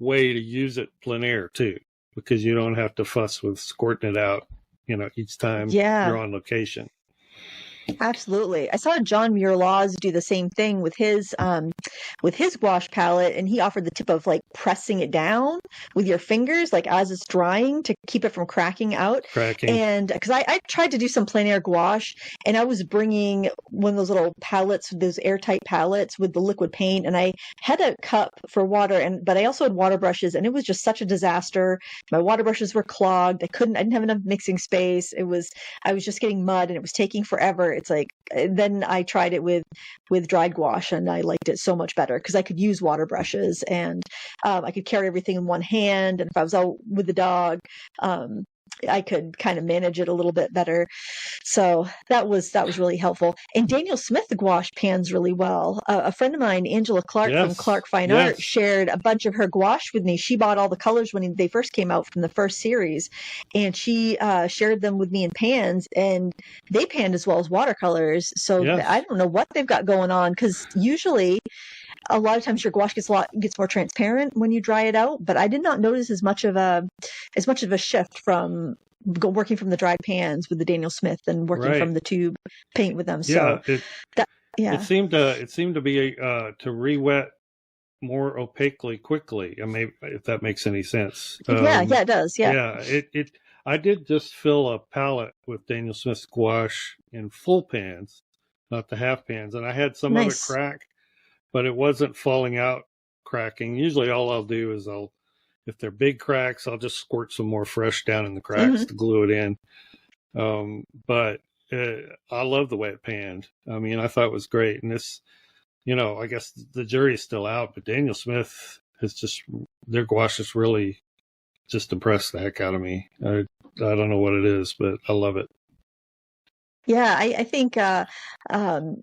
way to use it plein air too, because you don't have to fuss with squirting it out, each time you're on location. Absolutely. I saw John Muir-Laws do the same thing with his gouache palette, and he offered the tip of like pressing it down with your fingers, like as it's drying, to keep it from cracking out. And because I tried to do some plein air gouache, and I was bringing one of those little palettes, those airtight palettes with the liquid paint, and I had a cup for water, but I also had water brushes, and it was just such a disaster. My water brushes were clogged. I didn't have enough mixing space. I was just getting mud, and it was taking forever. It's like, then I tried it with dried gouache, and I liked it so much better because I could use water brushes, and I could carry everything in one hand. And if I was out with the dog, I could kind of manage it a little bit better. So that was really helpful. And Daniel Smith gouache pans really well. A friend of mine, Angela Clark from Clark Fine Art, shared a bunch of her gouache with me. She bought all the colors when they first came out from the first series, and she shared them with me in pans, and they panned as well as watercolors. So I don't know what they've got going on, because usually a lot of times your gouache gets more transparent when you dry it out, but I did not notice as much of a shift from working from the dried pans with the Daniel Smith and working from the tube paint with them. So it seemed to be to re-wet more opaquely quickly. I mean, if that makes any sense. It does. I did just fill a palette with Daniel Smith's gouache in full pans, not the half pans, and I had some of it crack, but it wasn't falling out cracking. Usually all I'll do is if they're big cracks, I'll just squirt some more fresh down in the cracks to glue it in. But I love the way it panned. I mean, I thought it was great. And this, I guess the jury's still out, but Daniel Smith their gouache has really just impressed the heck out of me. I don't know what it is, but I love it. Yeah, I think I'm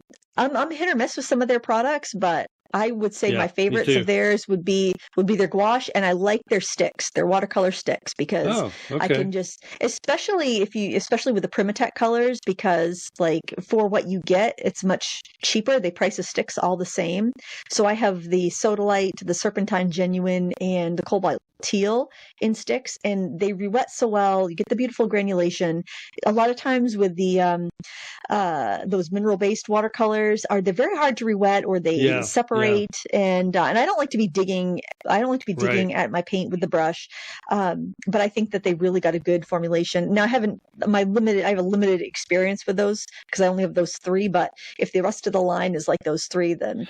hit or miss with some of their products, but I would say my favorites of theirs would be their gouache, and I like their sticks, their watercolor sticks, because I can just, especially with the Primatech colors, because like for what you get, it's much cheaper. They price the sticks all the same. So I have the Sodalite, the Serpentine Genuine, and the Cobalt Teal in sticks, and they re-wet so well. You get the beautiful granulation. A lot of times with the those mineral-based watercolors, they're very hard to re-wet, or they separate. And I don't like to be digging. I don't like to be digging at my paint with the brush. But I think that they really got a good formulation. Now I have a limited experience with those because I only have those three. But if the rest of the line is like those three, then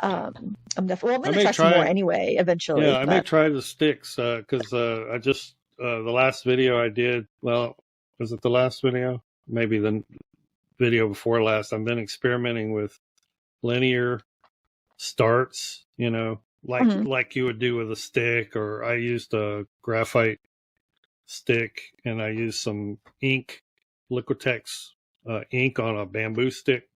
I'm definitely. Well, I'm going to try some more anyway eventually. Yeah, I may try the sticks because I just the last video I did. Well, was it the last video? Maybe the video before last. I've been experimenting with linear starts, like you would do with a stick, or I used a graphite stick and I used some ink, Liquitex ink on a bamboo stick.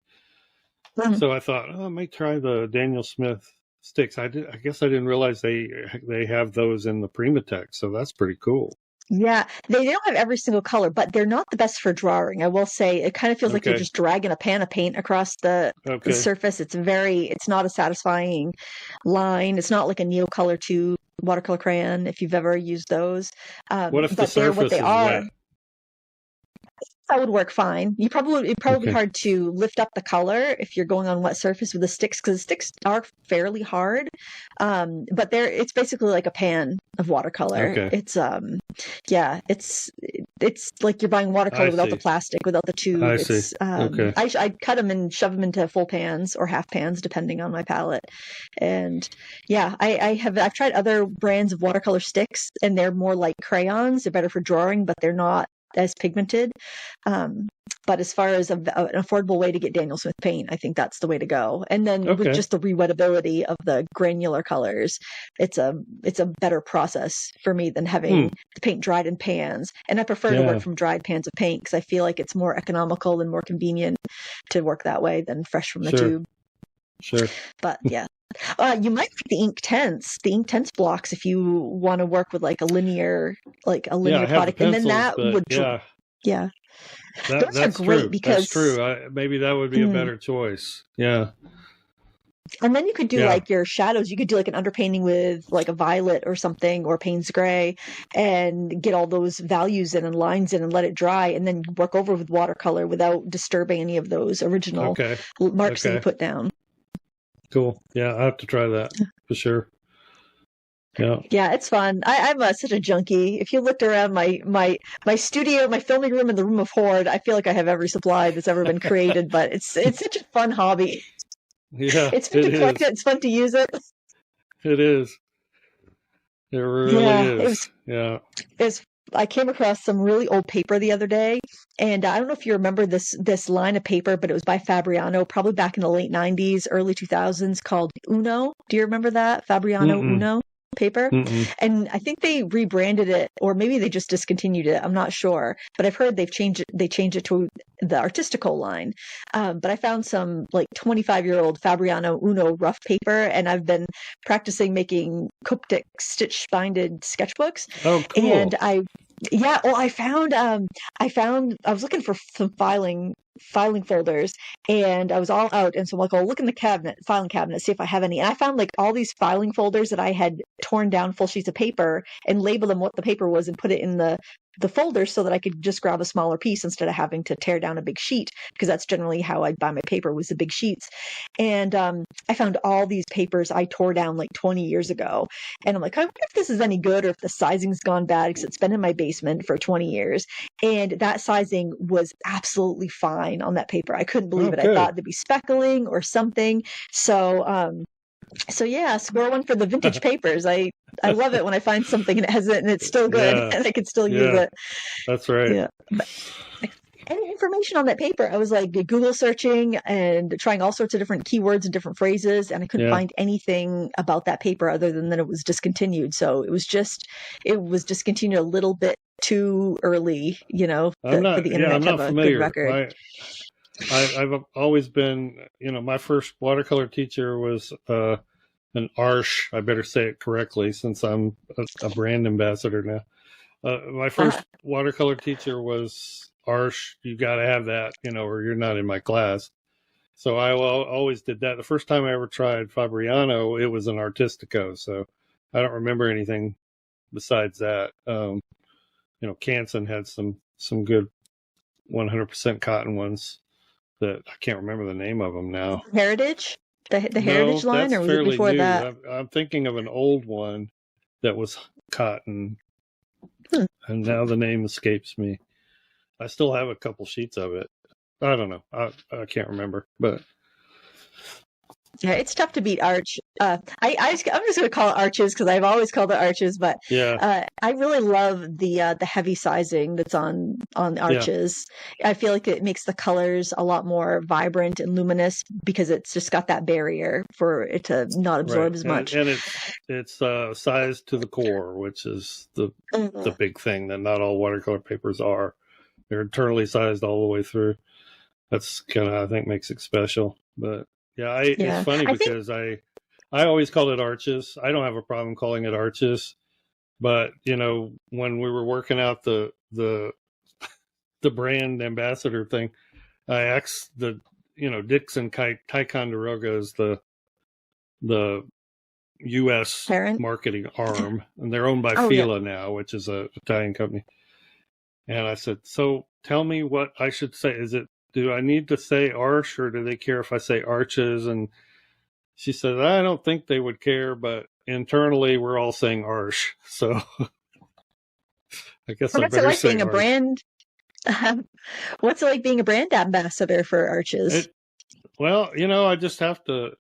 So I thought, I might try the Daniel Smith sticks. I guess I didn't realize they have those in the Primatech, so that's pretty cool. Yeah, they don't have every single color, but they're not the best for drawing. I will say it kind of feels like you're just dragging a pan of paint across the surface. It's not a satisfying line. It's not like a Neocolor 2 watercolor crayon, if you've ever used those. What if the surface is wet? That would work fine. It'd probably be Okay. hard to lift up the color if you're going on wet surface with the sticks, because the sticks are fairly hard. But it's basically like a pan of watercolor. Okay. Yeah, it's like you're buying watercolor I without the see. plastic, without the tube. I see. Okay. I cut them and shove them into full pans or half pans, depending on my palette. And yeah, I've tried other brands of watercolor sticks, and they're more like crayons. They're better for drawing, but they're not as pigmented. But as far as an affordable way to get Daniel Smith paint, I think that's the way to go. And then with just the rewettability of the granular colors, it's a better process for me than having the paint dried in pans. And I prefer to work from dried pans of paint, because I feel like it's more economical and more convenient to work that way than fresh from the tube. Sure. But yeah. You might like the Ink Tense blocks if you want to work with like a linear product, and then that would those are great because that's true. Maybe that would be a better choice. Yeah. And then you could do like your shadows. You could do like an underpainting with like a violet or something, or Payne's gray, and get all those values in and lines in and let it dry, and then work over with watercolor without disturbing any of those original marks that you put down. Cool. Yeah, I have to try that for sure. Yeah, it's fun. I'm such a junkie. If you looked around my studio, my filming room, and the room of Horde, I feel like I have every supply that's ever been created. But it's such a fun hobby. Yeah, it's fun to collect it. It's fun to use it. It is. It really is. I came across some really old paper the other day, and I don't know if you remember this line of paper, but it was by Fabriano, probably back in the late 90s, early 2000s, called Uno. Do you remember that? Fabriano Uno paper? And I think they rebranded it, or maybe they just discontinued it. I'm not sure, but I've heard they changed it to the Artistico line. But I found some like 25-year-old Fabriano Uno rough paper, and I've been practicing making Coptic stitch binded sketchbooks. Oh, cool. And I was looking for some filing folders, and I was all out, and so I'm like, I'll look in the filing cabinet, see if I have any. And I found like all these filing folders that I had torn down full sheets of paper and labeled them what the paper was and put it in the folder, so that I could just grab a smaller piece instead of having to tear down a big sheet, because that's generally how I buy my paper, was the big sheets. And I found all these papers I tore down like 20 years ago, and I'm like, I wonder if this is any good, or if the sizing's gone bad, because it's been in my basement for 20 years. And that sizing was absolutely fine on that paper. I couldn't believe it. I thought there'd be speckling or something. So yeah, score one for the vintage papers. I love it when I find something and it's still good and I can still use it. That's right. Yeah. Any information on that paper, I was like Google searching and trying all sorts of different keywords and different phrases, and I couldn't find anything about that paper other than that it was discontinued. So it was discontinued a little bit too early, for the internet to have a good record. I've always been, my first watercolor teacher was an Arsh. I better say it correctly since I'm a brand ambassador now. My first watercolor teacher was Arsh. You got to have that, or you're not in my class. So I always did that. The first time I ever tried Fabriano, it was an Artistico. So I don't remember anything besides that. Canson had some good 100% cotton ones that I can't remember the name of them now. Heritage? The Heritage line, or was it before that? I'm thinking of an old one that was cotton, and now the name escapes me. I still have a couple sheets of it. I don't know. I can't remember, but yeah, it's tough to beat Arch. I'm just going to call it Arches because I've always called it Arches. But I really love the heavy sizing that's on Arches. Yeah. I feel like it makes the colors a lot more vibrant and luminous because it's just got that barrier for it to not absorb as much. And it's sized to the core, which is the big thing that not all watercolor papers are. They're internally sized all the way through. That's kind of, I think, makes it special. But it's funny because I always called it Arches. I don't have a problem calling it Arches, but when we were working out the brand ambassador thing, I asked Dixon Ticonderoga is the U.S. parent marketing arm, and they're owned by Fila now, which is a Italian company. And I said, so tell me what I should say. Do I need to say arch, or do they care if I say arches? And she said, I don't think they would care, but internally we're all saying arch. So I guess I What's it better like say being a arch. brand? What's it like being a brand ambassador for arches? Well, I just have to.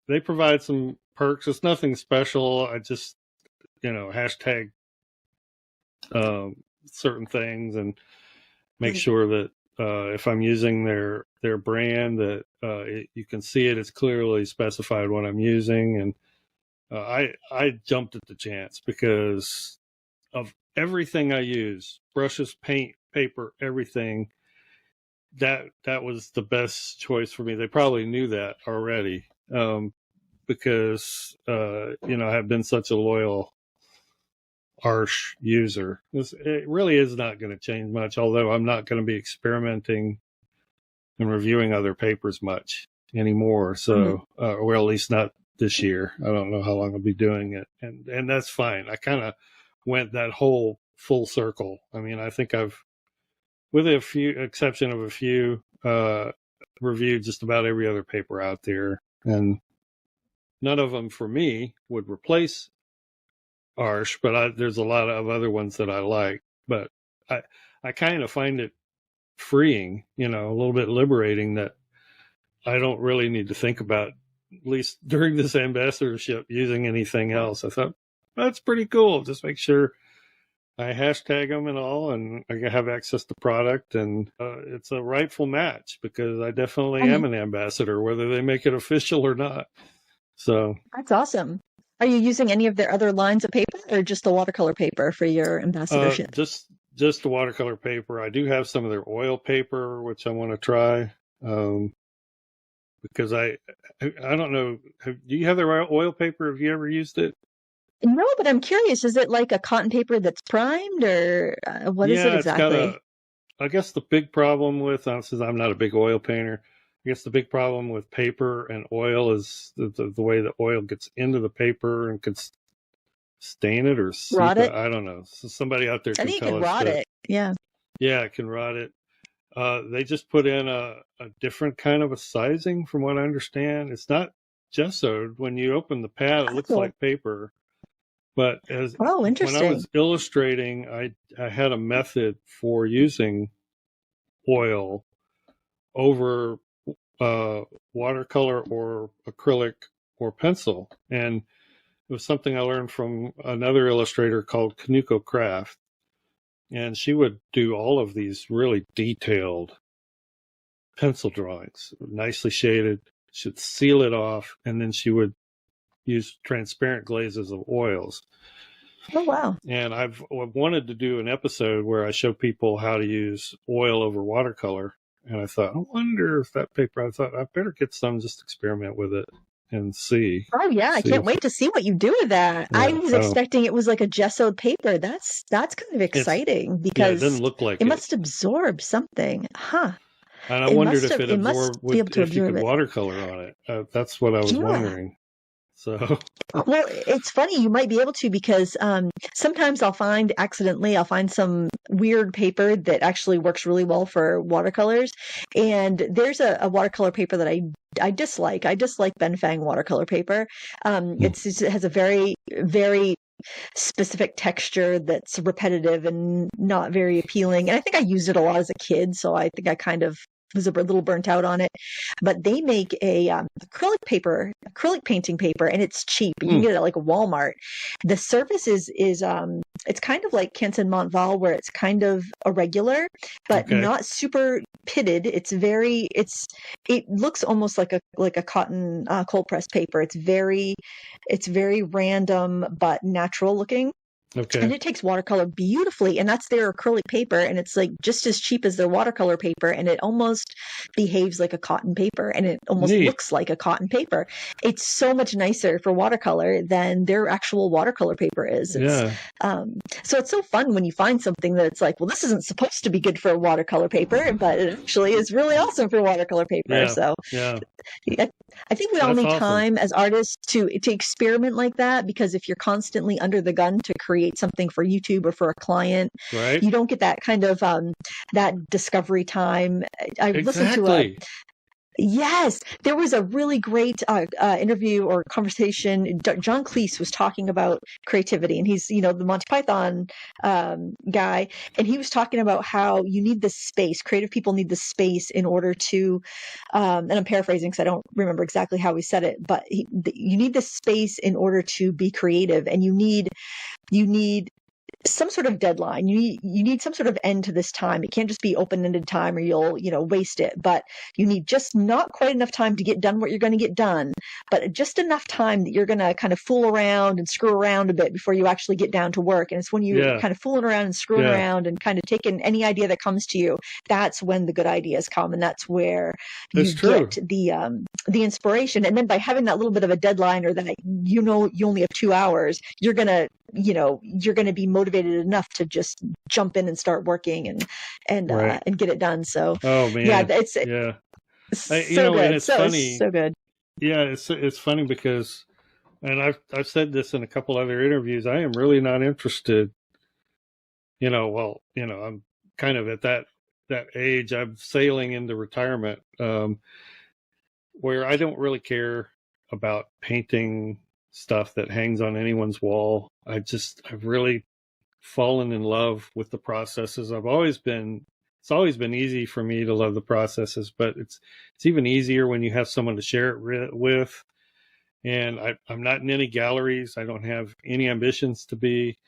They provide some perks. It's nothing special. I just, hashtag certain things and make sure that if I'm using their brand, that you can see it. It's clearly specified what I'm using, and I jumped at the chance because of everything I use: brushes, paint, paper, everything. That was the best choice for me. They probably knew that already, because I have been such a loyal arch user. It really is not going to change much, although I'm not going to be experimenting and reviewing other papers much anymore. So, or at least not this year. I don't know how long I'll be doing it, and that's fine. I kind of went that whole full circle. I mean, I think I've, with a few exception of a few, reviewed just about every other paper out there, and none of them for me would replace arch, but there's a lot of other ones that I like. But I kind of find it freeing, a little bit liberating, that I don't really need to think about, at least during this ambassadorship, using anything else. I thought, that's pretty cool. Just make sure I hashtag them and all, and I have access to product, and it's a rightful match because I definitely am an ambassador, whether they make it official or not. So that's awesome. Are you using any of their other lines of paper, or just the watercolor paper for your ambassadorship? Just the watercolor paper. I do have some of their oil paper, which I want to try, because I don't know. Do you have their oil paper? Have you ever used it? No, but I'm curious. Is it like a cotton paper that's primed, or what is it exactly? I guess the big problem with, since I'm not a big oil painter, I guess the big problem with paper and oil is the way the oil gets into the paper and can stain it or rot it. I don't know. So somebody out there can tell us. I think it can rot it. Yeah. Yeah, it can rot it. They just put in a different kind of a sizing, from what I understand. It's not gessoed. When you open the pad, it looks like paper. But interesting. When I was illustrating, I had a method for using oil over watercolor or acrylic or pencil, and it was something I learned from another illustrator called Kanuko Craft, and she would do all of these really detailed pencil drawings, nicely shaded. She'd seal it off, and then she would use transparent glazes of oils. Oh, wow. And I've wanted to do an episode where I show people how to use oil over watercolor. And I thought, I wonder if that paper, I thought I better get some, just experiment with it and see. Oh, yeah. I can't wait to see what you do with that. Yeah, I was expecting it was like a gessoed paper. That's kind of exciting because it doesn't look like it must absorb something. Huh. And I wondered if it absorbed, if you could watercolor on it. That's what I was wondering. So, well, it's funny. You might be able to, because sometimes I'll find some weird paper that actually works really well for watercolors. And there's a watercolor paper that I dislike. I dislike Benfang watercolor paper. It has a very, very specific texture that's repetitive and not very appealing. And I think I used it a lot as a kid, so I think I kind of was a little burnt out on it. But they make a acrylic painting paper, and it's cheap. You can get it at like Walmart. The surface is it's kind of like Canson Montval, where it's kind of irregular, but not super pitted. It looks almost like a cotton cold pressed paper. It's very random but natural looking. Okay. And it takes watercolor beautifully, and that's their acrylic paper, and it's like just as cheap as their watercolor paper, and it almost behaves like a cotton paper, and it almost looks like a cotton paper. It's so much nicer for watercolor than their actual watercolor paper is. So it's so fun when you find something that it's like, well, this isn't supposed to be good for a watercolor paper, but it actually is really awesome for watercolor paper. I think we all need time as artists to experiment like that, because if you're constantly under the gun to create create something for YouTube or for a client. Right. You don't get that kind of that discovery time. I listened to Yes, there was a really great interview or conversation. John Cleese was talking about creativity, and he's, the Monty Python guy, and he was talking about how you need this space. Creative people need this space in order to, and I'm paraphrasing because I don't remember exactly how he said it, but you need this space in order to be creative, and you need some sort of deadline. You need some sort of end to this time. It can't just be open-ended time or you'll, waste it. But you need just not quite enough time to get done what you're going to get done, but just enough time that you're going to kind of fool around and screw around a bit before you actually get down to work. And it's when you're kind of fooling around and screwing around and kind of taking any idea that comes to you, that's when the good ideas come. And that's where you get the inspiration. And then by having that little bit of a deadline, or that, you only have 2 hours, you're going to be motivated enough to just jump in and start working and get it done. So, it's and it's funny. So good. Yeah. It's funny because, and I've said this in a couple other interviews, I am really not interested, I'm kind of at that age, I'm sailing into retirement, where I don't really care about painting stuff that hangs on anyone's wall. I've really fallen in love with the processes. It's always been easy for me to love the processes, but it's even easier when you have someone to share it with. And I'm not in any galleries. I don't have any ambitions to be.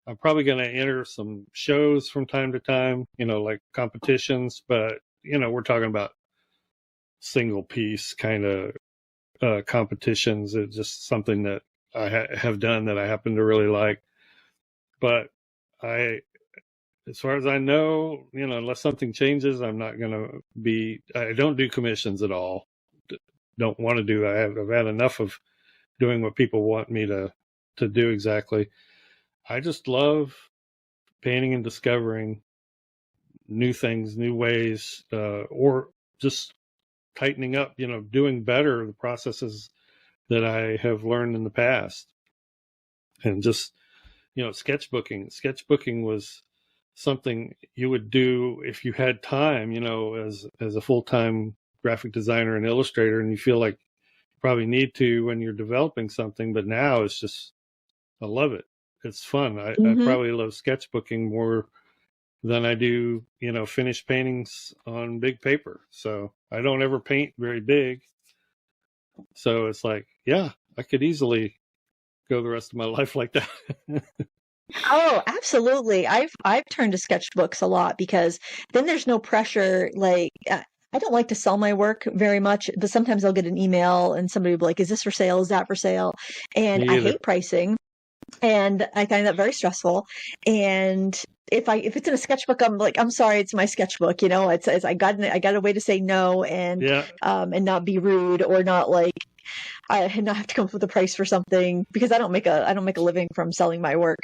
I'm probably going to enter some shows from time to time, like competitions, but we're talking about single piece kind of competitions. It's just something that I have done that I happen to really like. But as far as I know, unless something changes, I'm not going to be, I don't do commissions at all. Don't want to do that. I've had enough of doing what people want me to do exactly. I just love painting and discovering new things, new ways, or just tightening up, doing better the processes that I have learned in the past. And just, sketchbooking. Sketchbooking was something you would do if you had time, as a full-time graphic designer and illustrator, and you feel like you probably need to when you're developing something. But now it's just, I love it. It's fun. I probably love sketchbooking more than I do, finished paintings on big paper. So I don't ever paint very big. So it's like, yeah, I could easily go the rest of my life like that. Oh, absolutely. I've turned to sketchbooks a lot because then there's no pressure. Like, I don't like to sell my work very much, but sometimes I'll get an email and somebody will be like, is this for sale? Is that for sale? And I hate pricing. And I find that very stressful. And if it's in a sketchbook, I'm like, I'm sorry, it's my sketchbook. It's I got a way to say no and not be rude, or not like I not have to come up with a price for something, because I don't make a living from selling my work.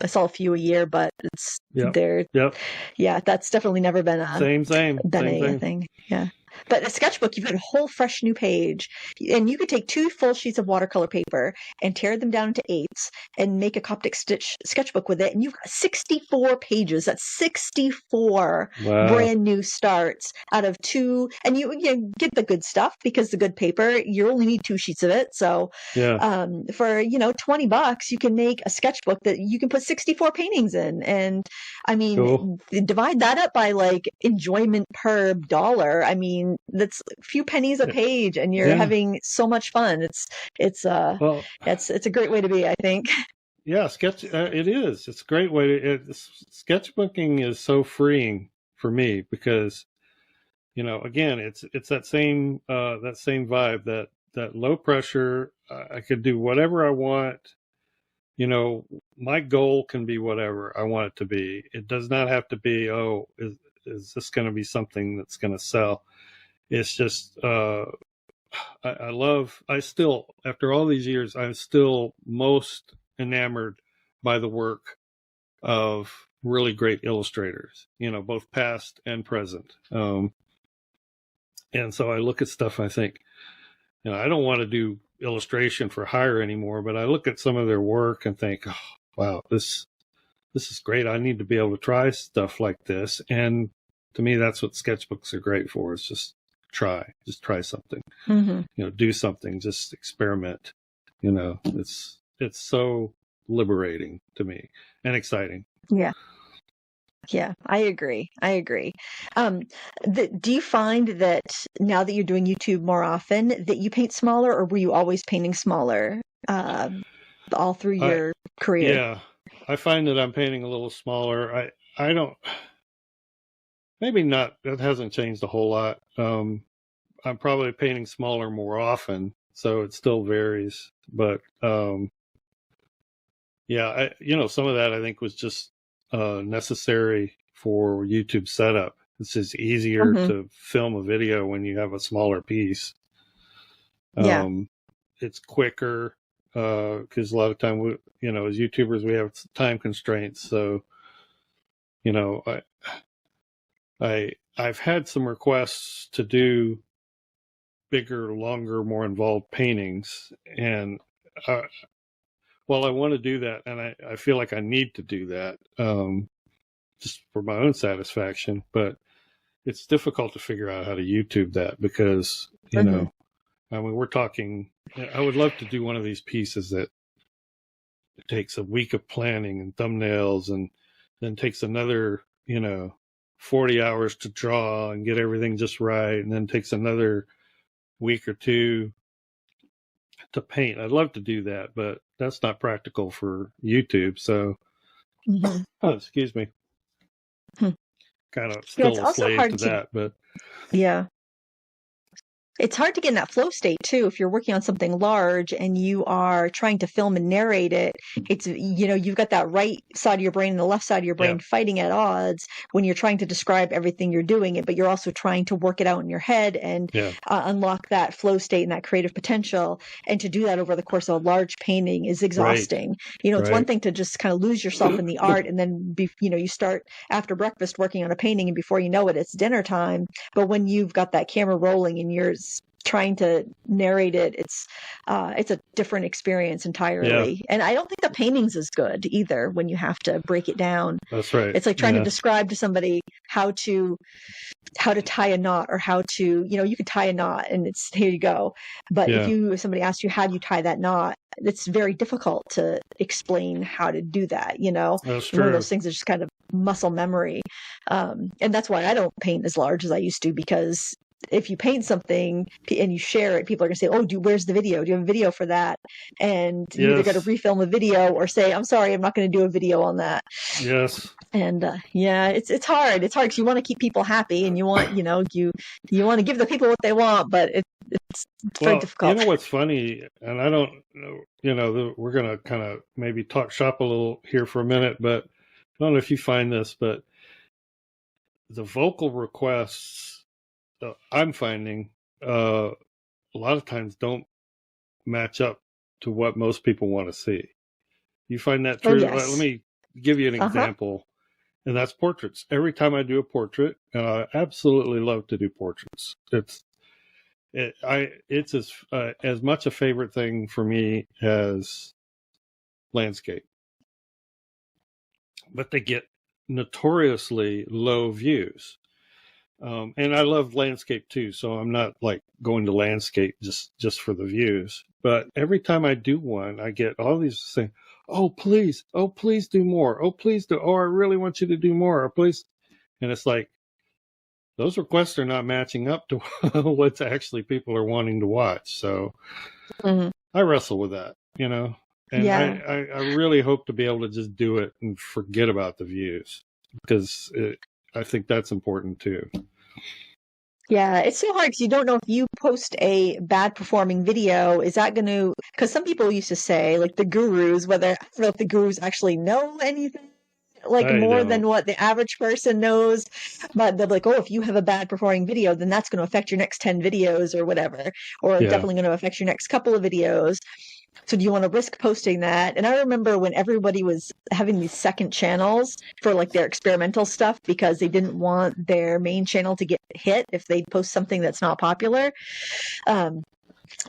I sell a few a year, but it's there. Yep. Yeah, that's definitely never been a same thing. Yeah. But a sketchbook, you've got a whole fresh new page, and you could take 2 full sheets of watercolor paper and tear them down into 8s and make a Coptic stitch sketchbook with it. And you've got 64 pages. That's 64 brand new starts out of 2. And you get the good stuff, because the good paper, you only need 2 sheets of it. So for, $20, you can make a sketchbook that you can put 64 paintings in. And I mean, divide that up by like enjoyment per dollar. I mean, that's a few pennies a page, and you're having so much fun. It's a great way to be, I think. Yeah, it is. It's a great way to. Sketchbooking is so freeing for me because, again, it's that same vibe, that low pressure. I could do whatever I want. My goal can be whatever I want it to be. It does not have to be, is this going to be something that's going to sell? It's just, I still, after all these years, I'm still most enamored by the work of really great illustrators, both past and present. And so I look at stuff, I think, I don't want to do illustration for hire anymore, but I look at some of their work and think, oh, wow, this this is great. I need to be able to try stuff like this. And to me, that's what sketchbooks are great for. Is just try something, do something, just experiment. It's so liberating to me and exciting. Yeah. Yeah, I agree. Do you find that now that you're doing YouTube more often that you paint smaller, or were you always painting smaller all through your career? Yeah, I find that I'm painting a little smaller. I don't, maybe not, that hasn't changed a whole lot. I'm probably painting smaller more often, so it still varies. But yeah, some of that I think was just necessary for YouTube setup. It's just easier to film a video when you have a smaller piece. It's quicker because a lot of time we, as YouTubers, we have time constraints. So, I've had some requests to do bigger, longer, more involved paintings, and well, I want to do that, and I feel like I need to do that just for my own satisfaction, but it's difficult to figure out how to YouTube that because, I mean, we're talking, I would love to do one of these pieces that takes a week of planning and thumbnails and then takes another, 40 hours to draw and get everything just right, and then takes another week or two to paint. I'd love to do that, but that's not practical for YouTube. So, excuse me. Kind of still a slave to that, but yeah. It's hard to get in that flow state too. If you're working on something large and you are trying to film and narrate it, it's, you've got that right side of your brain and the left side of your brain fighting at odds when you're trying to describe everything you're doing, but you're also trying to work it out in your head and unlock that flow state and that creative potential. And to do that over the course of a large painting is exhausting. It's one thing to just kind of lose yourself in the art and then you start after breakfast working on a painting and before you know it, it's dinner time. But when you've got that camera rolling and you're trying to narrate it, it's a different experience entirely. And I don't think the painting's as good either when you have to break it down. That's right. It's like trying to describe to somebody how to tie a knot, or how to, you can tie a knot and it's here you go. But if somebody asks you how do you tie that knot, it's very difficult to explain how to do that. That's true. One of those things is just kind of muscle memory. And that's why I don't paint as large as I used to, because if you paint something and you share it, people are going to say, oh, where's the video? Do you have a video for that? And you either got to refilm a video or say, I'm sorry, I'm not going to do a video on that. Yes. And it's hard. It's hard because you want to keep people happy and you want, you want to give the people what they want, but it's very difficult. You know what's funny, and I don't know, we're going to kind of maybe talk shop a little here for a minute, but I don't know if you find this, but the vocal requests I'm finding a lot of times don't match up to what most people want to see. You find that true? Yes. Let me give you an example, and that's portraits. Every time I do a portrait, and I absolutely love to do portraits. It's as much a favorite thing for me as landscape, but they get notoriously low views. And I love landscape too, so I'm not like going to landscape just for the views. But every time I do one, I get all these saying, oh, please do more. Oh, please do. Oh, I really want you to do more. Oh, please. And it's like, those requests are not matching up to what's actually people are wanting to watch. So I wrestle with that, And I really hope to be able to just do it and forget about the views, because I think that's important too. Yeah, it's so hard because you don't know if you post a bad performing video, is that going to, because some people used to say, like the gurus, I don't know if the gurus actually know anything more than what the average person knows, but they're like, oh, if you have a bad performing video, then that's going to affect your next 10 videos or whatever, or definitely going to affect your next couple of videos. So do you want to risk posting that? And I remember when everybody was having these second channels for like their experimental stuff because they didn't want their main channel to get hit if they post something that's not popular.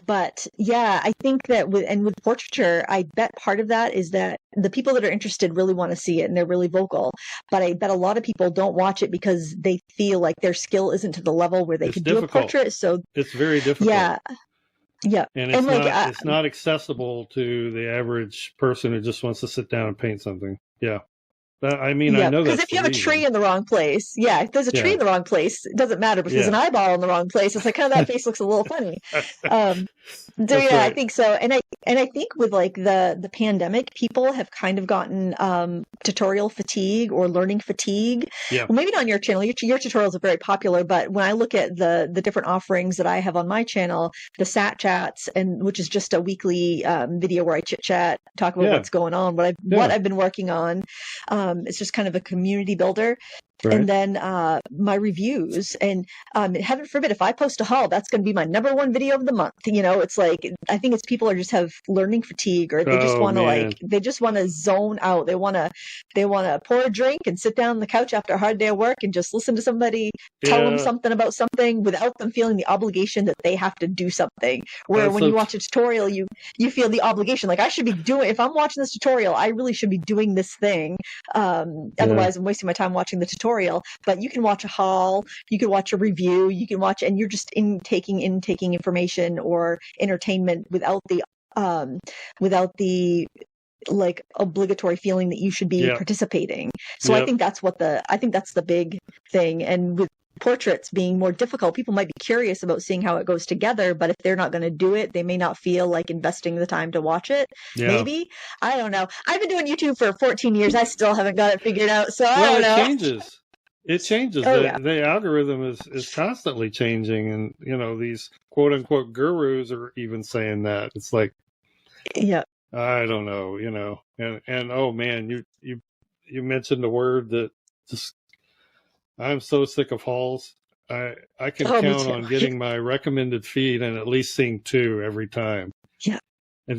But yeah, I think that with portraiture, I bet part of that is that the people that are interested really want to see it and they're really vocal. But I bet a lot of people don't watch it because they feel like their skill isn't to the level where they could do a portrait. So it's very difficult. Yeah. Yeah. And it's not accessible to the average person who just wants to sit down and paint something. Yeah. I know that. Because if you have a tree in the wrong place, if there's a tree in the wrong place, it doesn't matter. But if there's an eyeball in the wrong place, it's like kind of that face looks a little funny. Right. I think so. And I think with like the pandemic, people have kind of gotten tutorial fatigue or learning fatigue. Yeah. Well, maybe not on your channel. Your tutorials are very popular, but when I look at the different offerings that I have on my channel, the Sat Chats, and which is just a weekly video where I chit chat, talk about what's going on, what I've been working on. It's just kind of a community builder. Right. And then my reviews, and heaven forbid, if I post a haul, that's going to be my #1 video of the month. It's like, I think it's people have learning fatigue, or they just want to they just want to zone out. They want to pour a drink and sit down on the couch after a hard day of work and just listen to somebody tell them something about something without them feeling the obligation that they have to do something. Where when you watch a tutorial, you feel the obligation, like I should be doing. If I'm watching this tutorial, I really should be doing this thing. Otherwise, I'm wasting my time watching the tutorial. But you can watch a haul, you can watch a review, you can watch, and you're just taking information or entertainment without the like obligatory feeling that you should be participating. So I think that's the big thing. And with portraits being more difficult, people might be curious about seeing how it goes together, but if they're not going to do it, they may not feel like investing the time to watch it. Maybe, I don't know. I've been doing YouTube for 14 years. I still haven't got it figured out, so I don't know. It changes. The algorithm is constantly changing, and these quote unquote gurus are even saying that. It's like, I don't know, and oh man, you mentioned a word that just, I'm so sick of hauls. I can count on getting my recommended feed and at least seeing 2 every time. Yeah. And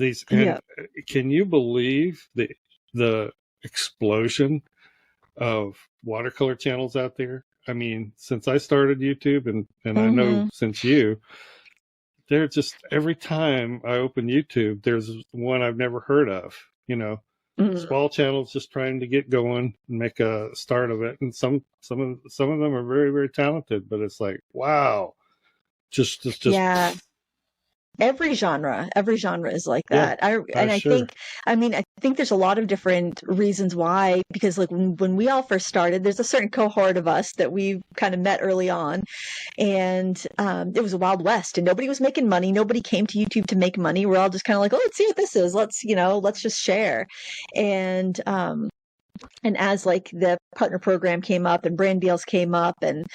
can you believe the explosion of watercolor channels out there? I mean, since I started YouTube, and I know since they're just, every time I open YouTube, there's one I've never heard of, small channels just trying to get going and make a start of it. And some of them are very, very talented, but it's like, wow, just Every genre is like that. I think there's a lot of different reasons why, because like when we all first started, there's a certain cohort of us that we kind of met early on, and it was a Wild West, and nobody was making money. Nobody came to YouTube to make money. We're all just kind of like, oh, let's see what this is. Let's just share. And as like the partner program came up and brand deals came up, and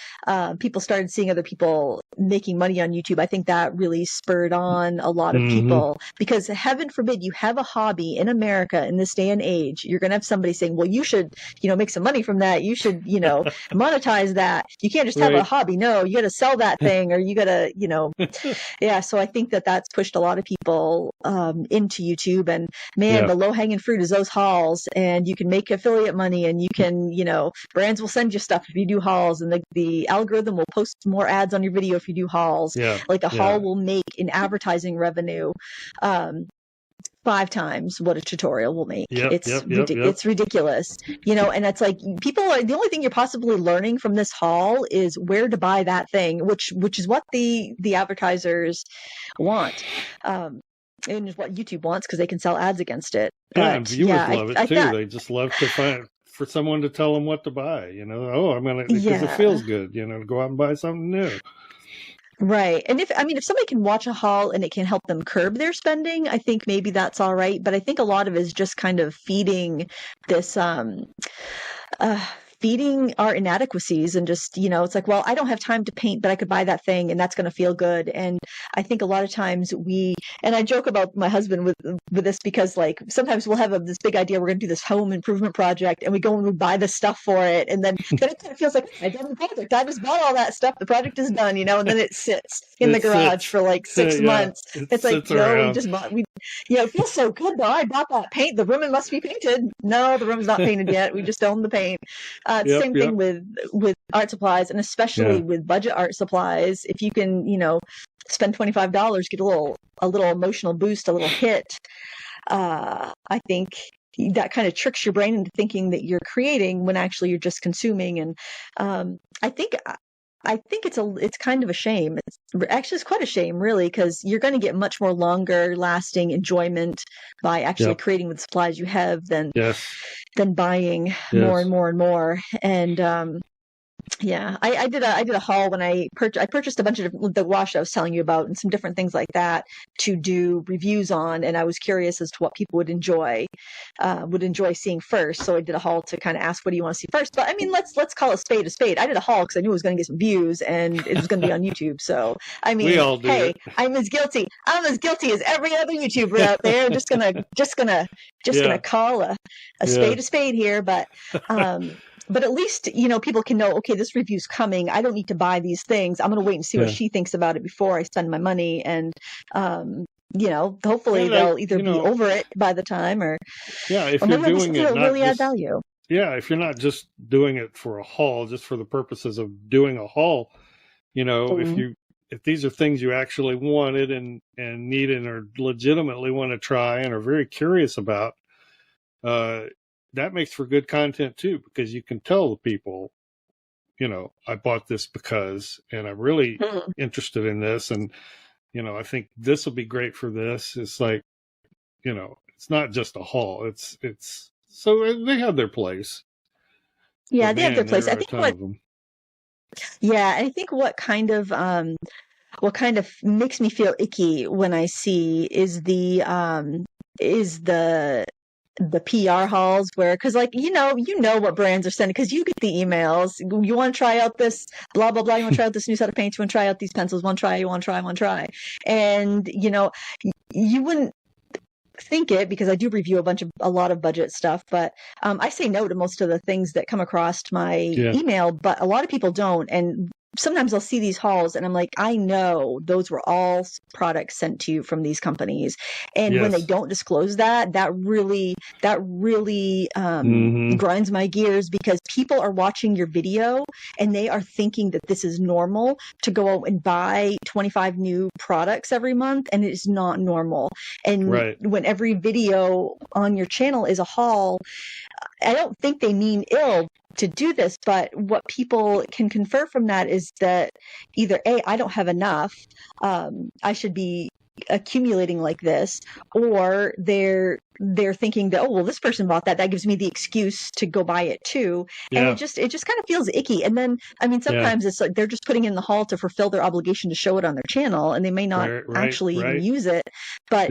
people started seeing other people making money on YouTube, I think that really spurred on a lot of people, because heaven forbid you have a hobby in America in this day and age, you're going to have somebody saying, well, you should, make some money from that. You should, monetize that. You can't just have a hobby. No, you got to sell that thing, or you got to, So I think that that's pushed a lot of people into YouTube, and the low hanging fruit is those hauls, and you can make affiliate money, and you can, brands will send you stuff if you do hauls, and the algorithm will post more ads on your video if you do hauls. Like a haul will make in advertising revenue 5 times what a tutorial will make. It's ridiculous, and it's like the only thing you're possibly learning from this haul is where to buy that thing, which is what the advertisers want. And what YouTube wants, because they can sell ads against it. And viewers love it too. They just love to find for someone to tell them what to buy. I'm gonna, because it feels good. To go out and buy something new. Right. And if somebody can watch a haul and it can help them curb their spending, I think maybe that's all right. But I think a lot of it is just kind of feeding this feeding our inadequacies, and just, it's like, well, I don't have time to paint, but I could buy that thing and that's going to feel good. And I think a lot of times and I joke about my husband with this, because like sometimes we'll have this big idea, we're going to do this home improvement project, and we go and we buy the stuff for it. And then it kind of feels like, I done the project. I just bought all that stuff. The project is done, and then it sits in the garage for like 6 months. It's like, no, it feels so good though. I bought that paint. The room must be painted. No, the room's not painted yet. We just own the paint. Same thing with art supplies, and especially with budget art supplies. If you can, spend $25, get a little emotional boost, a little hit. I think that kind of tricks your brain into thinking that you're creating when actually you're just consuming. And I think it's kind of a shame. It's quite a shame, really, because you're going to get much more longer lasting enjoyment by actually creating with supplies you have than buying more and more and more. And I did a haul when I purchased a bunch of the wash I was telling you about and some different things like that to do reviews on, and I was curious as to what people would enjoy seeing first. So I did a haul to kind of ask, what do you want to see first? But I mean, let's call a spade a spade. I did a haul because I knew it was going to get some views and it was going to be on YouTube. So I mean, hey, I'm as guilty as every other YouTuber out there. Just gonna call a spade a spade here, but at least, people can know, okay, this review's coming. I don't need to buy these things. I'm going to wait and see what she thinks about it before I spend my money. And, hopefully they'll either be over it by the time or if you're doing it, really add value. Yeah. If you're not just doing it for a haul, just for the purposes of doing a haul, if these are things you actually wanted and need and are legitimately want to try and are very curious about, that makes for good content too, because you can tell the people, I bought this because, and I'm really interested in this. And, I think this will be great for this. It's like, it's not just a haul. It's so they have their place. Yeah, they have their place. I think I think what kind of makes me feel icky when I see is the PR hauls where, because what brands are sending, because you get the emails. You want to try out this blah blah blah. You want to try out this new set of paints. You want to try out these pencils. One try. And you wouldn't think it, because I do review a lot of budget stuff, but I say no to most of the things that come across my email. But a lot of people don't, and sometimes I'll see these hauls and I'm like, I know those were all products sent to you from these companies. And when they don't disclose that really grinds my gears, because people are watching your video and they are thinking that this is normal to go out and buy 25 new products every month. And it is not normal. And when every video on your channel is a haul, I don't think they mean ill to do this, but what people can confer from that is that either A, I don't have enough, I should be accumulating like this, or they're thinking that, oh, well, this person bought that gives me the excuse to go buy it too. And it just kind of feels icky. And then, I mean, sometimes it's like they're just putting in the haul to fulfill their obligation to show it on their channel, and they may not actually even use it, but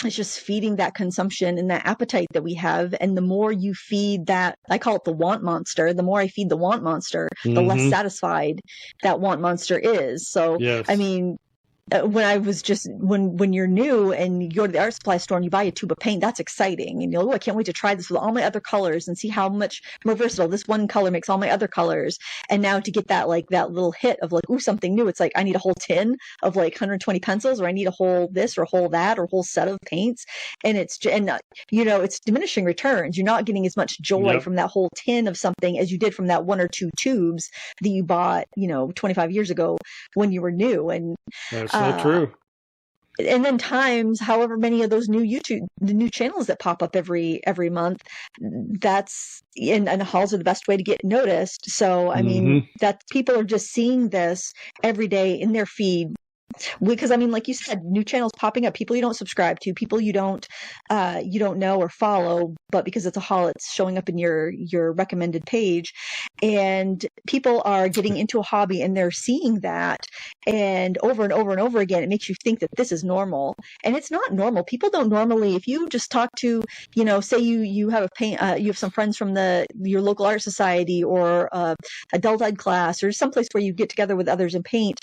it's just feeding that consumption and that appetite that we have. And the more you feed that, I call it the want monster, the more I feed the want monster, the less satisfied that want monster is. So, I mean, when you're new and you go to the art supply store and you buy a tube of paint, that's exciting. And I can't wait to try this with all my other colors and see how much more versatile this one color makes all my other colors. And now to get that little hit of ooh, something new, it's like, I need a whole tin of 120 pencils, or I need a whole this or whole that or whole set of paints. And it's diminishing returns. You're not getting as much joy from that whole tin of something as you did from that one or two tubes that you bought, 25 years ago when you were new. And that's so true. And then times however many of those the new channels that pop up every month, and hauls are the best way to get noticed. So I mean, that people are just seeing this every day in their feed. Because I mean, like you said, new channels popping up, people you don't subscribe to, people you don't know or follow, but because it's a haul, it's showing up in your recommended page, and people are getting into a hobby and they're seeing that, and over and over and over again, it makes you think that this is normal, and it's not normal. People don't normally, if you just talk to, say you have you have some friends from your local art society or a adult ed class or someplace where you get together with others and paint.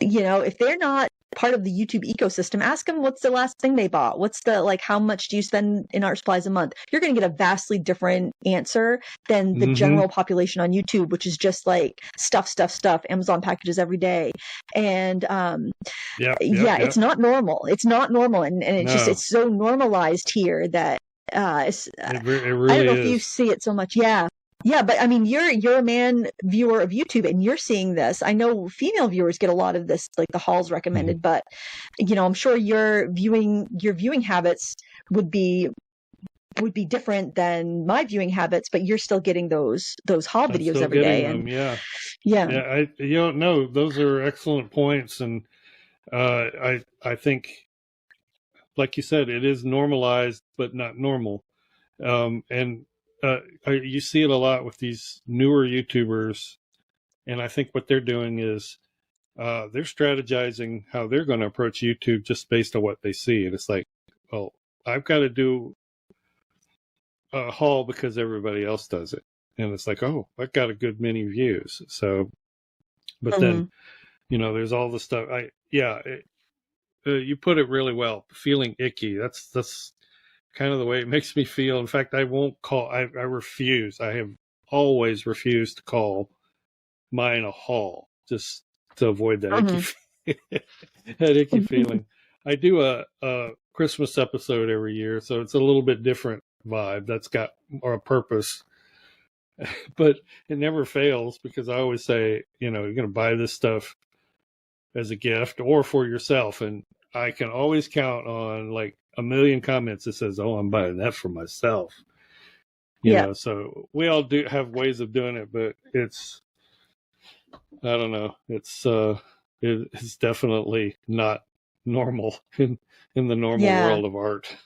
If they're not part of the YouTube ecosystem. Ask them what's the last thing they bought. What's the, like, how much do you spend in art supplies a month? You're going to get a vastly different answer than the general population on YouTube, which is just like stuff, Amazon packages every day. And it's not normal. It's not normal. And it's just, it's so normalized here that it really I don't know if you see it so much. Yeah, but I mean, you're a man viewer of YouTube, and you're seeing this. I know female viewers get a lot of this, like the hauls recommended, but I'm sure your viewing habits would be different than my viewing habits, but you're still getting those haul videos every day. And no, those are excellent points, and I think, like you said, it is normalized, but not normal, and. You see it a lot with these newer YouTubers, and I think what they're doing is they're strategizing how they're going to approach YouTube just based on what they see. And it's like, well, I've got to do a haul because everybody else does it. And it's like, oh, I've got a good many views. So, but then, there's all the stuff. You put it really well. Feeling icky. That's kind of the way it makes me feel. In fact, I won't call. I refuse. I have always refused to call mine a haul, just to avoid that icky feeling. I do a Christmas episode every year, so it's a little bit different vibe. That's got a purpose, but it never fails because I always say, you're going to buy this stuff as a gift or for yourself, and I can always count on like a million comments that says, "Oh, I'm buying that for myself." You know, so we all do have ways of doing it, but it's, I don't know, it's definitely not normal in the normal world of art.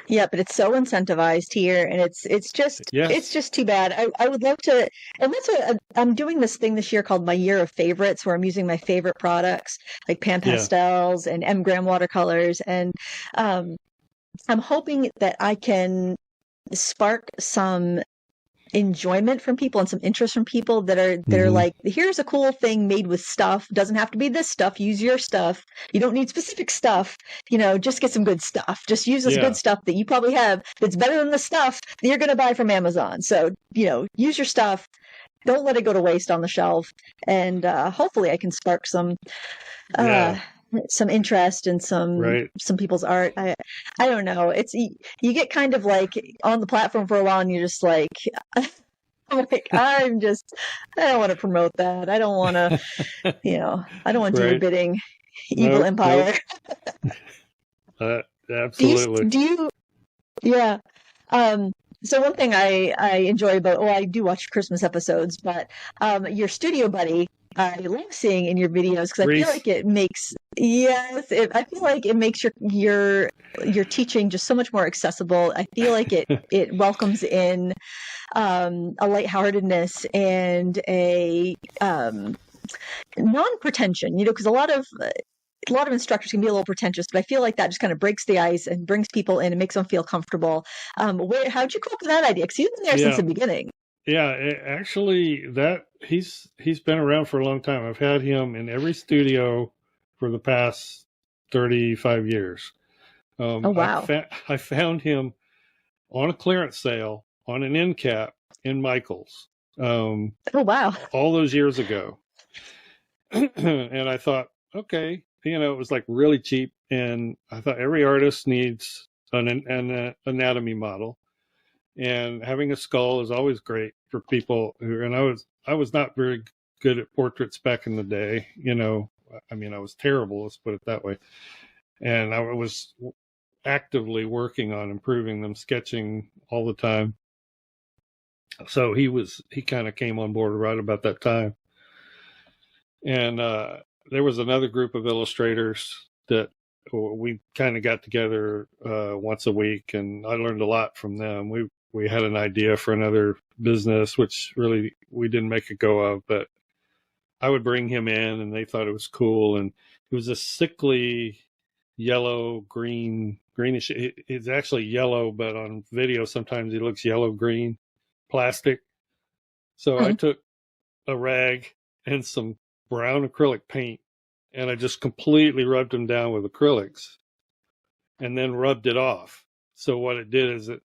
Yeah, but it's so incentivized here, and it's just too bad. I would love to, and that's what I'm doing this thing this year called my year of favorites, where I'm using my favorite products like pan pastels and M-gram watercolors, and I'm hoping that I can spark some enjoyment from people and some interest from people that are like, here's a cool thing made with stuff. Doesn't have to be this stuff. Use your stuff. You don't need specific stuff. Just get some good stuff. Just use this good stuff that you probably have that's better than the stuff that you're going to buy from Amazon. So, use your stuff. Don't let it go to waste on the shelf. And hopefully I can spark some interest in some people's art. I don't know. It's, you get kind of like on the platform for a while and you're just like, I don't want to promote that. I don't want to, I don't want to do your bidding, evil empire. Absolutely. So one thing I enjoy about, I do watch Christmas episodes, but your studio buddy, I love seeing in your videos because I feel like it makes I feel like it makes your teaching just so much more accessible. I feel like it welcomes in a lightheartedness and a non-pretension, because a lot of instructors can be a little pretentious, but I feel like that just kind of breaks the ice and brings people in and makes them feel comfortable. How'd you come up with that idea? Because you've been there since the beginning. Yeah, actually, he's been around for a long time. I've had him in every studio for the past 35 years. Oh, wow. I found him on a clearance sale on an end cap in Michael's. Oh, wow. All those years ago. And I thought, okay, it was like really cheap. And I thought every artist needs an anatomy model. And having a skull is always great for people and I was not very good at portraits back in the day. I was terrible, let's put it that way. And I was actively working on improving them, sketching all the time. So he kind of came on board right about that time. And there was another group of illustrators that we kind of got together once a week, and I learned a lot from them. We had an idea for another business, which really we didn't make a go of, but I would bring him in and they thought it was cool. And it was a sickly yellow, greenish. It's actually yellow, but on video, sometimes he looks yellow, green plastic. So I took a rag and some brown acrylic paint and I just completely rubbed them down with acrylics and then rubbed it off. So what it did is it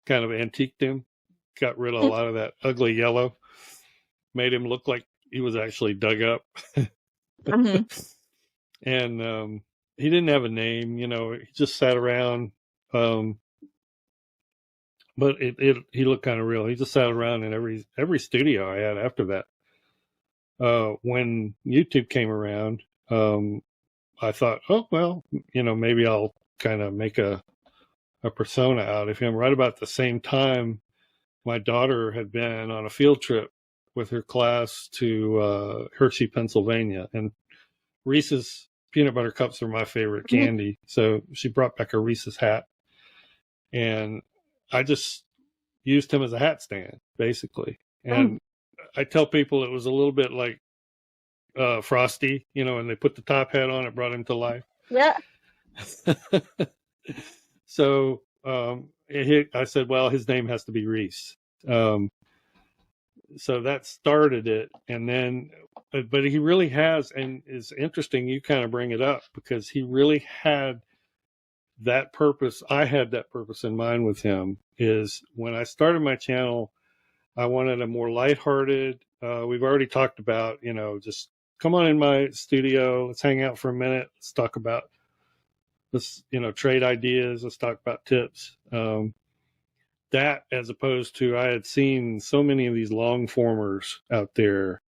kind of antiqued him, got rid of a lot of that ugly yellow, made him look like he was actually dug up. Mm-hmm. And he didn't have a name, he just sat around. But he looked kind of real. He just sat around in every studio I had after that. When YouTube came around, I thought, oh, well, maybe I'll kind of make a persona out of him. Right about the same time, my daughter had been on a field trip with her class to Hershey, Pennsylvania, and Reese's peanut butter cups are my favorite candy. So she brought back a Reese's hat, and I just used him as a hat stand, basically. And I tell people it was a little bit like Frosty, and they put the top hat on, it brought him to life. Yeah. So I said, well, his name has to be Reese. So that started it. And then, but he really has, and it's interesting you kind of bring it up, because he really had that purpose. I had that purpose in mind with him, is when I started my channel, I wanted a more lighthearted, we've already talked about, just come on in my studio, let's hang out for a minute, let's talk about this, trade ideas, let's talk about tips. That, as opposed to, I had seen so many of these long formers out there,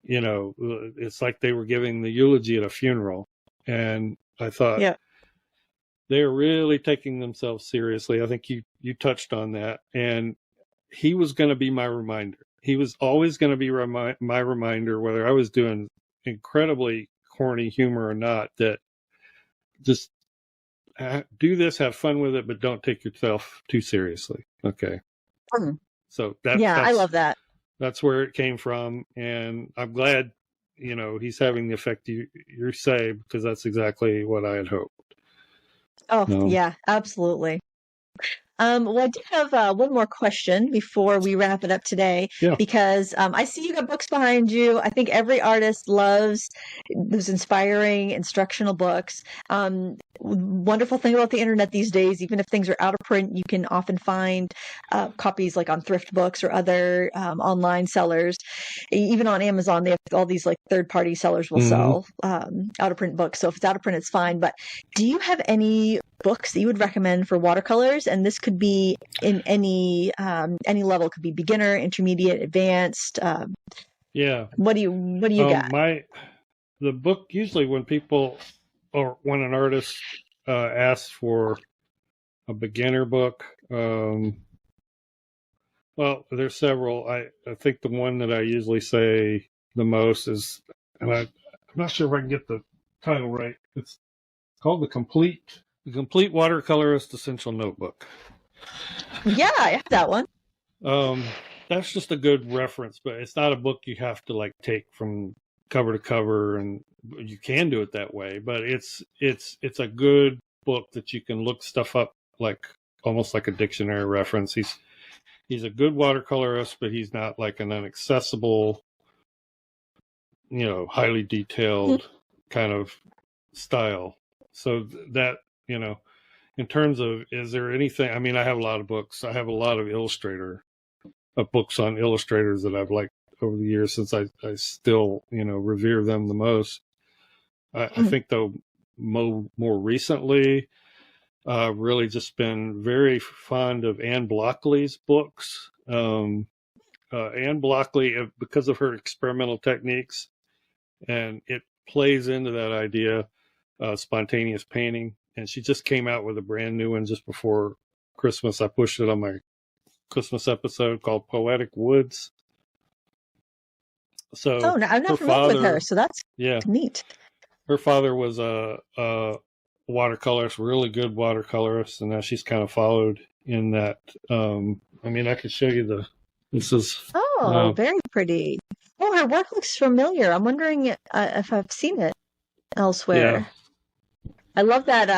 it's like they were giving the eulogy at a funeral. And I thought, yeah, they're really taking themselves seriously. I think you touched on that. And he was going to be my reminder. He was always going to be my reminder, whether I was doing incredibly corny humor or not, that just do this, have fun with it, but don't take yourself too seriously. Okay. So I love that. That's where it came from. And I'm glad, he's having the effect you say, because that's exactly what I had hoped. Oh, yeah, absolutely. Well, I do have one more question before we wrap it up today, because I see you got books behind you. I think every artist loves those inspiring instructional books. Wonderful thing about the internet these days, even if things are out of print, you can often find copies like on thrift books or other online sellers. Even on Amazon, they have all these like third-party sellers will sell out of print books. So if it's out of print, it's fine. But do you have any books that you would recommend for watercolors? And this could be in any level. It could be beginner, intermediate, advanced. What do you got? The book, usually when people, or when an artist asks for a beginner book, well, there's several. I think the one that I usually say the most is, and I'm not sure if I can get the title right, it's called The Complete Watercolorist Essential Notebook. Yeah, I have that one. That's just a good reference, but it's not a book you have to like take from cover to cover, and you can do it that way, but it's a good book that you can look stuff up, like almost like a dictionary reference. He's a good watercolorist, but he's not like an inaccessible, highly detailed kind of style. So that, in terms of, is there anything, I mean, I have a lot of books. I have a lot of books on illustrators that I've liked over the years, since I still, revere them the most. I think, though, more recently, really just been very fond of Anne Blockley's books. Anne Blockley, because of her experimental techniques, and it plays into that idea, spontaneous painting. And she just came out with a brand new one just before Christmas. I pushed it on my Christmas episode, called Poetic Woods. So, I'm not familiar with her, so that's neat. Her father was a watercolorist, really good watercolorist, and now she's kind of followed in that. I mean, I could show you this is. Oh, very pretty. Oh, her work looks familiar. I'm wondering if I've seen it elsewhere. Yeah. I love that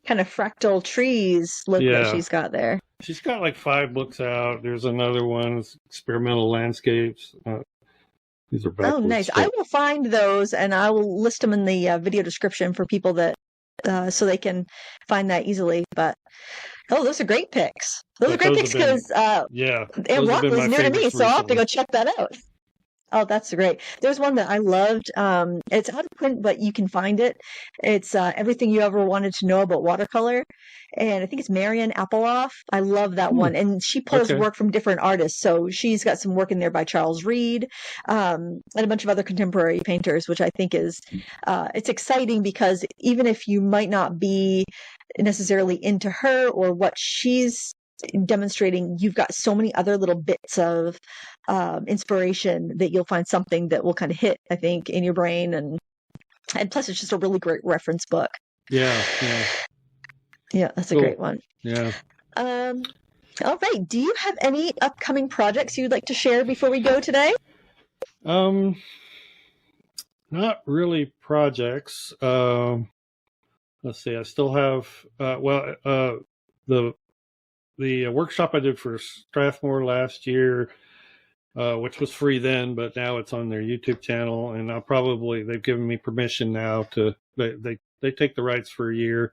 kind of fractal trees look that she's got there. She's got like 5 books out. There's another one, Experimental Landscapes. These are backwards. Oh, nice. I will find those and I will list them in the video description for people that so they can find that easily. But those are great picks. Those are great picks because those have been was my near to me, favorites so I'll have to recently. go check that out. Oh, that's great. There's one that I loved. It's out of print, but you can find it. It's Everything You Ever Wanted to Know About Watercolor. And I think it's Marian Appleoff. I love that one. And she pulls work from different artists. So she's got some work in there by Charles Reed, and a bunch of other contemporary painters, which I think is, it's exciting because even if you might not be necessarily into her or what she's demonstrating, you've got so many other little bits of inspiration that you'll find something that will kind of hit, I think, in your brain, and plus it's just a really great reference book. Yeah, that's a great one. Yeah. All right, do you have any upcoming projects you'd like to share before we go today? Not really projects. Let's see, I still have the workshop I did for Strathmore last year, which was free then, but now it's on their YouTube channel, and they've given me permission now they take the rights for a year,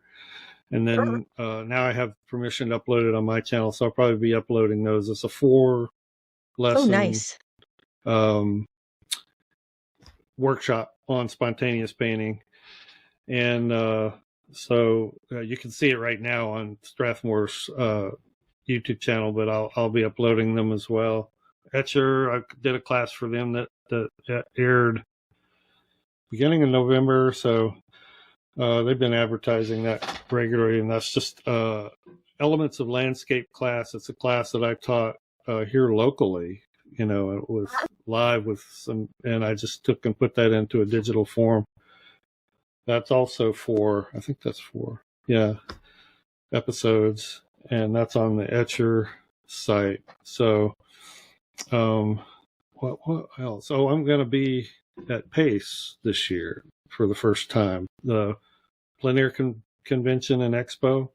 and then now I have permission to upload it on my channel, so I'll probably be uploading those. It's a 4-lesson workshop on spontaneous painting, and so you can see it right now on Strathmore's YouTube channel, but I'll be uploading them as well. Etcher, I did a class for them that aired beginning of November, so they've been advertising that regularly, and that's just Elements of Landscape class. It's a class that I taught here locally. It was live with some, and I just took and put that into a digital form. That's also I think that's 4 episodes, and that's on the Etcher site. So, what else? Oh, I'm going to be at PACE this year for the first time. The Plein Air Convention and Expo,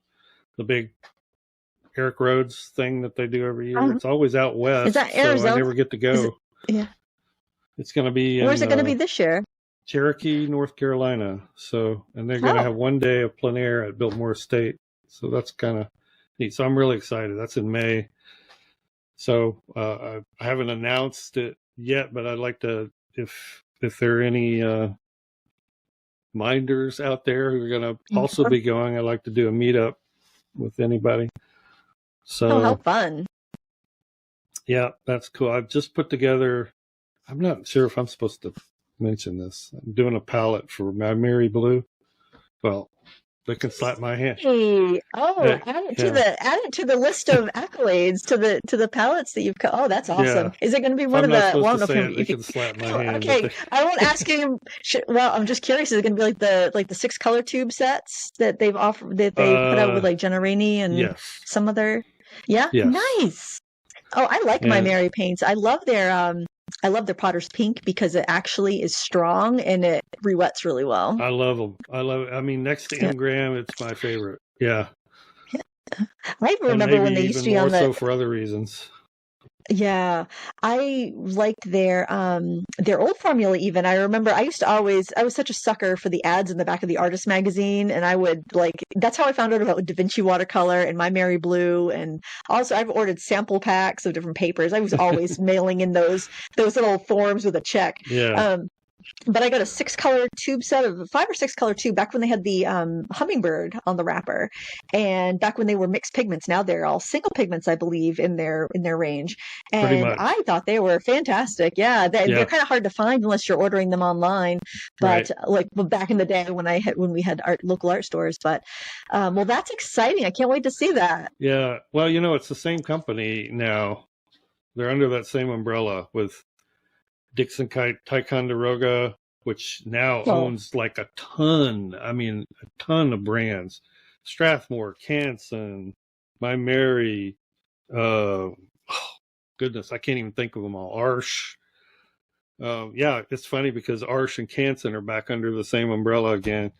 the big Eric Rhodes thing that they do every year. It's always out west, is that Arizona? So I never get to go. It's going to be Where's it going to be this year? Cherokee, North Carolina. So, and they're going to have one day of plein air at Biltmore Estate. So that's kind of neat. So I'm really excited. That's in May. So I haven't announced it yet, but I'd like to, if there are any minders out there who are going to also be going, I'd like to do a meetup with anybody. So, how fun. Yeah, that's cool. I've just put together, I'm not sure if I'm supposed to mention this. I'm doing a palette for my Mary Blue. Well, they can slap my hand. Hey, add it to the list of accolades to the palettes that you've cut. Oh, that's awesome. Is it going to be one of the? Well, they can slap my hand. Okay, I won't ask you. Well, I'm just curious. Is it going to be like the 6 color tube sets that they've offered that they put out with like Jenna Rainey and some other? Yeah, nice. Oh, I like my Mary paints. I love their Potter's Pink because it actually is strong and it re-wets really well. I love them. I mean, next to Ingram, it's my favorite. Yeah. I remember when they used to be on the... so for other reasons. Yeah, I liked their old formula even. I remember I was such a sucker for the ads in the back of the Artist magazine, and I would that's how I found out about Da Vinci watercolor and my Mary Blue, and also I've ordered sample packs of different papers. I was always mailing in those little forms with a check. Yeah. But I got a 5 or 6 color tube back when they had the hummingbird on the wrapper, and back when they were mixed pigments. Now they're all single pigments, I believe, in their range. And I thought they were fantastic. Yeah, they're kind of hard to find unless you're ordering them online. But back in the day when we had local art stores. But well, that's exciting. I can't wait to see that. Yeah. Well, it's the same company now. They're under that same umbrella with Dixon Ticonderoga, which now owns like a ton of brands. Strathmore, Canson, My Mary, goodness, I can't even think of them all. Arsh. It's funny because Arsh and Canson are back under the same umbrella again.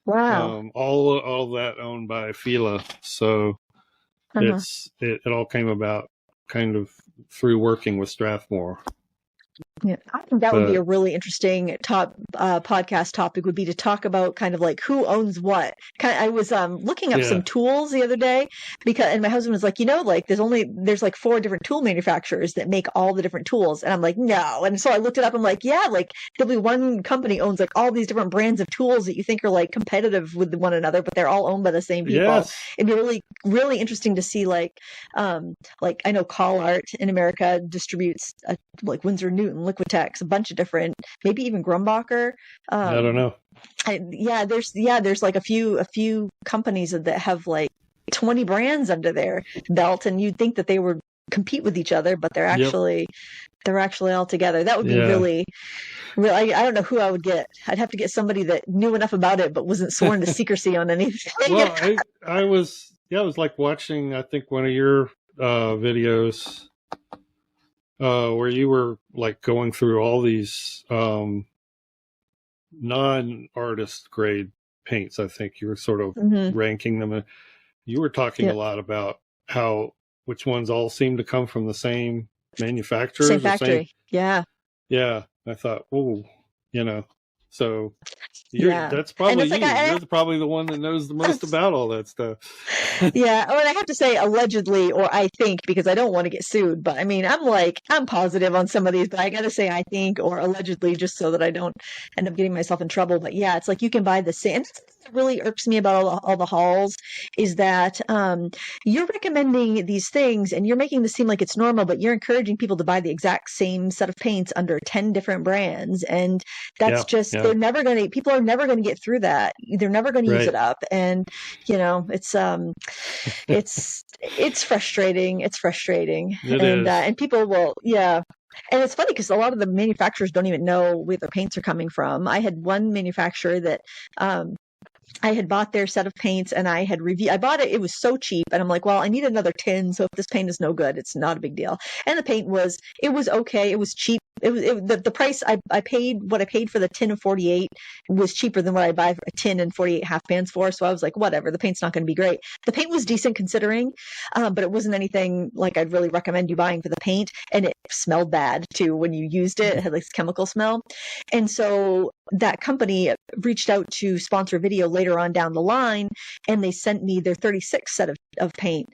Wow. All that owned by Fila. So it all came about kind of through working with Strathmore. Yeah, I think that would be a really interesting podcast topic, would be to talk about kind of like who owns what. I was looking up some tools the other day and my husband was like, like there's like 4 different tool manufacturers that make all the different tools. And I'm like, no. And so I looked it up. I'm like, yeah, like there'll be one company owns like all these different brands of tools that you think are like competitive with one another, but they're all owned by the same people. Yes. It'd be really, really interesting to see like I know Call Art in America distributes like Winsor Newton, Liquitex, a bunch of different, maybe even Grumbacher. I don't know. There's like a few companies that have like 20 brands under their belt, and you'd think that they would compete with each other, but they're actually all together. That would be really. I don't know who I would get. I'd have to get somebody that knew enough about it but wasn't sworn to secrecy on anything. Well, I was like watching, I think, one of your videos where you were like going through all these non-artist grade paints. I think you were sort of ranking them. You were talking a lot about which ones all seem to come from the same manufacturer. Same factory. Yeah. Yeah. I thought, so that's probably you. You're probably the one that knows the most about all that stuff. Yeah. Oh, and I have to say allegedly, or I think, because I don't want to get sued, but I mean, I'm positive on some of these, but I got to say I think or allegedly just so that I don't end up getting myself in trouble. But yeah, it's like you can buy the same. That really irks me about all the hauls is that you're recommending these things and you're making this seem like it's normal, but you're encouraging people to buy the exact same set of paints under 10 different brands. And that's people are never going to get through that. They're never going to use it up. And, it's frustrating. It's frustrating. And people will, And it's funny because a lot of the manufacturers don't even know where their paints are coming from. I had one manufacturer that, I had bought their set of paints and I bought it. It was so cheap. And I'm like, well, I need another tin. So if this paint is no good, it's not a big deal. And the paint was okay. It was cheap. The price I paid, what I paid for the tin of 48 was cheaper than what I buy a tin and 48 half pans for. So I was like, whatever, the paint's not going to be great. The paint was decent considering, but it wasn't anything like I'd really recommend you buying for the paint. And it smelled bad too when you used it. It had like this chemical smell. And so that company reached out to sponsor a video later on down the line, and they sent me their 36 set of paint.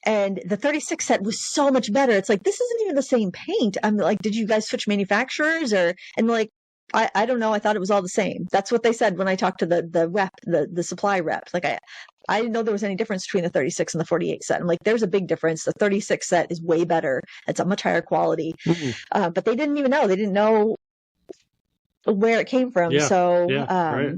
And the 36 set was so much better. It's like, this isn't even the same paint. I'm like, did you guys switch manufacturers? And like, I don't know. I thought it was all the same. That's what they said when I talked to the rep, the supply rep. Like I didn't know there was any difference between the 36 and the 48 set. I'm like, there's a big difference. The 36 set is way better. It's a much higher quality. But they didn't even know. They didn't know where it came from. Right.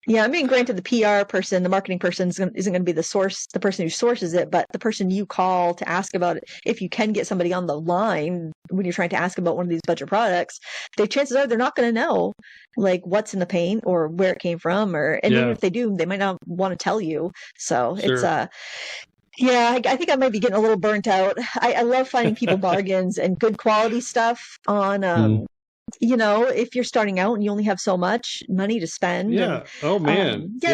Yeah, I mean, granted, the PR person, the marketing person isn't going to be the person who sources it, but the person you call to ask about it, if you can get somebody on the line when you're trying to ask about one of these budget products, the chances are they're not going to know like what's in the paint or where it came from, even if they do, they might not want to tell you. So it's I think I might be getting a little burnt out. I love finding people bargains and good quality stuff on if you're starting out and you only have so much money to spend. Yeah. I'd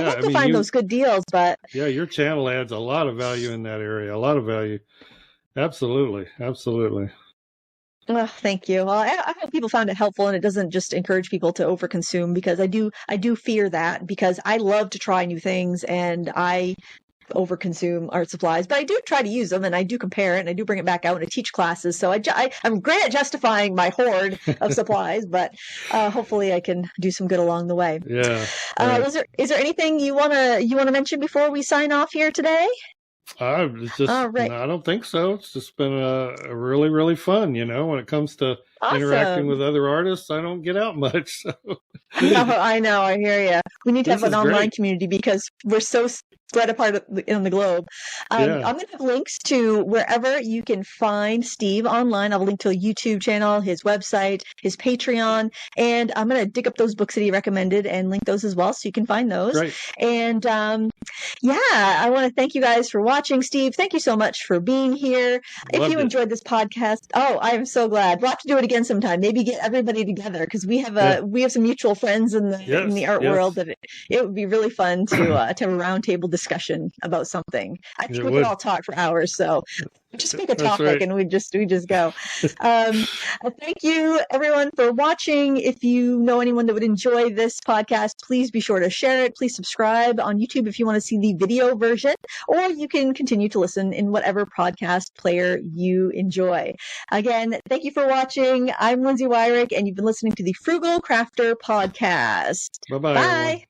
love to find those good deals, but your channel adds a lot of value in that area. A lot of value. Absolutely. Oh, thank you. Well, I hope people found it helpful and it doesn't just encourage people to overconsume, because I do fear that, because I love to try new things and I overconsume art supplies, but I do try to use them and I do compare it and I do bring it back out and I teach classes. So I'm great at justifying my hoard of supplies, but hopefully I can do some good along the way. Yeah. Is there anything you want to mention before we sign off here today? It's just, no, I don't think so. It's just been a really, really fun, when it comes to interacting with other artists. I don't get out much. So. No, I know. I hear you. We need to have an online community because we're so spread apart in the globe. I'm going to have links to wherever you can find Steve online. I'll link to a YouTube channel, his website, his Patreon, and I'm going to dig up those books that he recommended and link those as well so you can find those. Great. And I want to thank you guys for watching. Steve, thank you so much for being here. If you enjoyed this podcast, I'm so glad. We'll have to do it again sometime. Maybe get everybody together because we have some mutual friends in the art world that it would be really fun to have a roundtable discussion about something. I think It we would. could all talk for hours. So just pick a That's topic right. and we just go. Thank you everyone for watching. If you know anyone that would enjoy this podcast, please be sure to share it. Please subscribe on YouTube if you want to see the video version, or you can continue to listen in whatever podcast player you enjoy. Again, thank you for watching. I'm Lindsay Weirich, and you've been listening to the Frugal Crafter podcast. Bye-bye, Bye. everyone.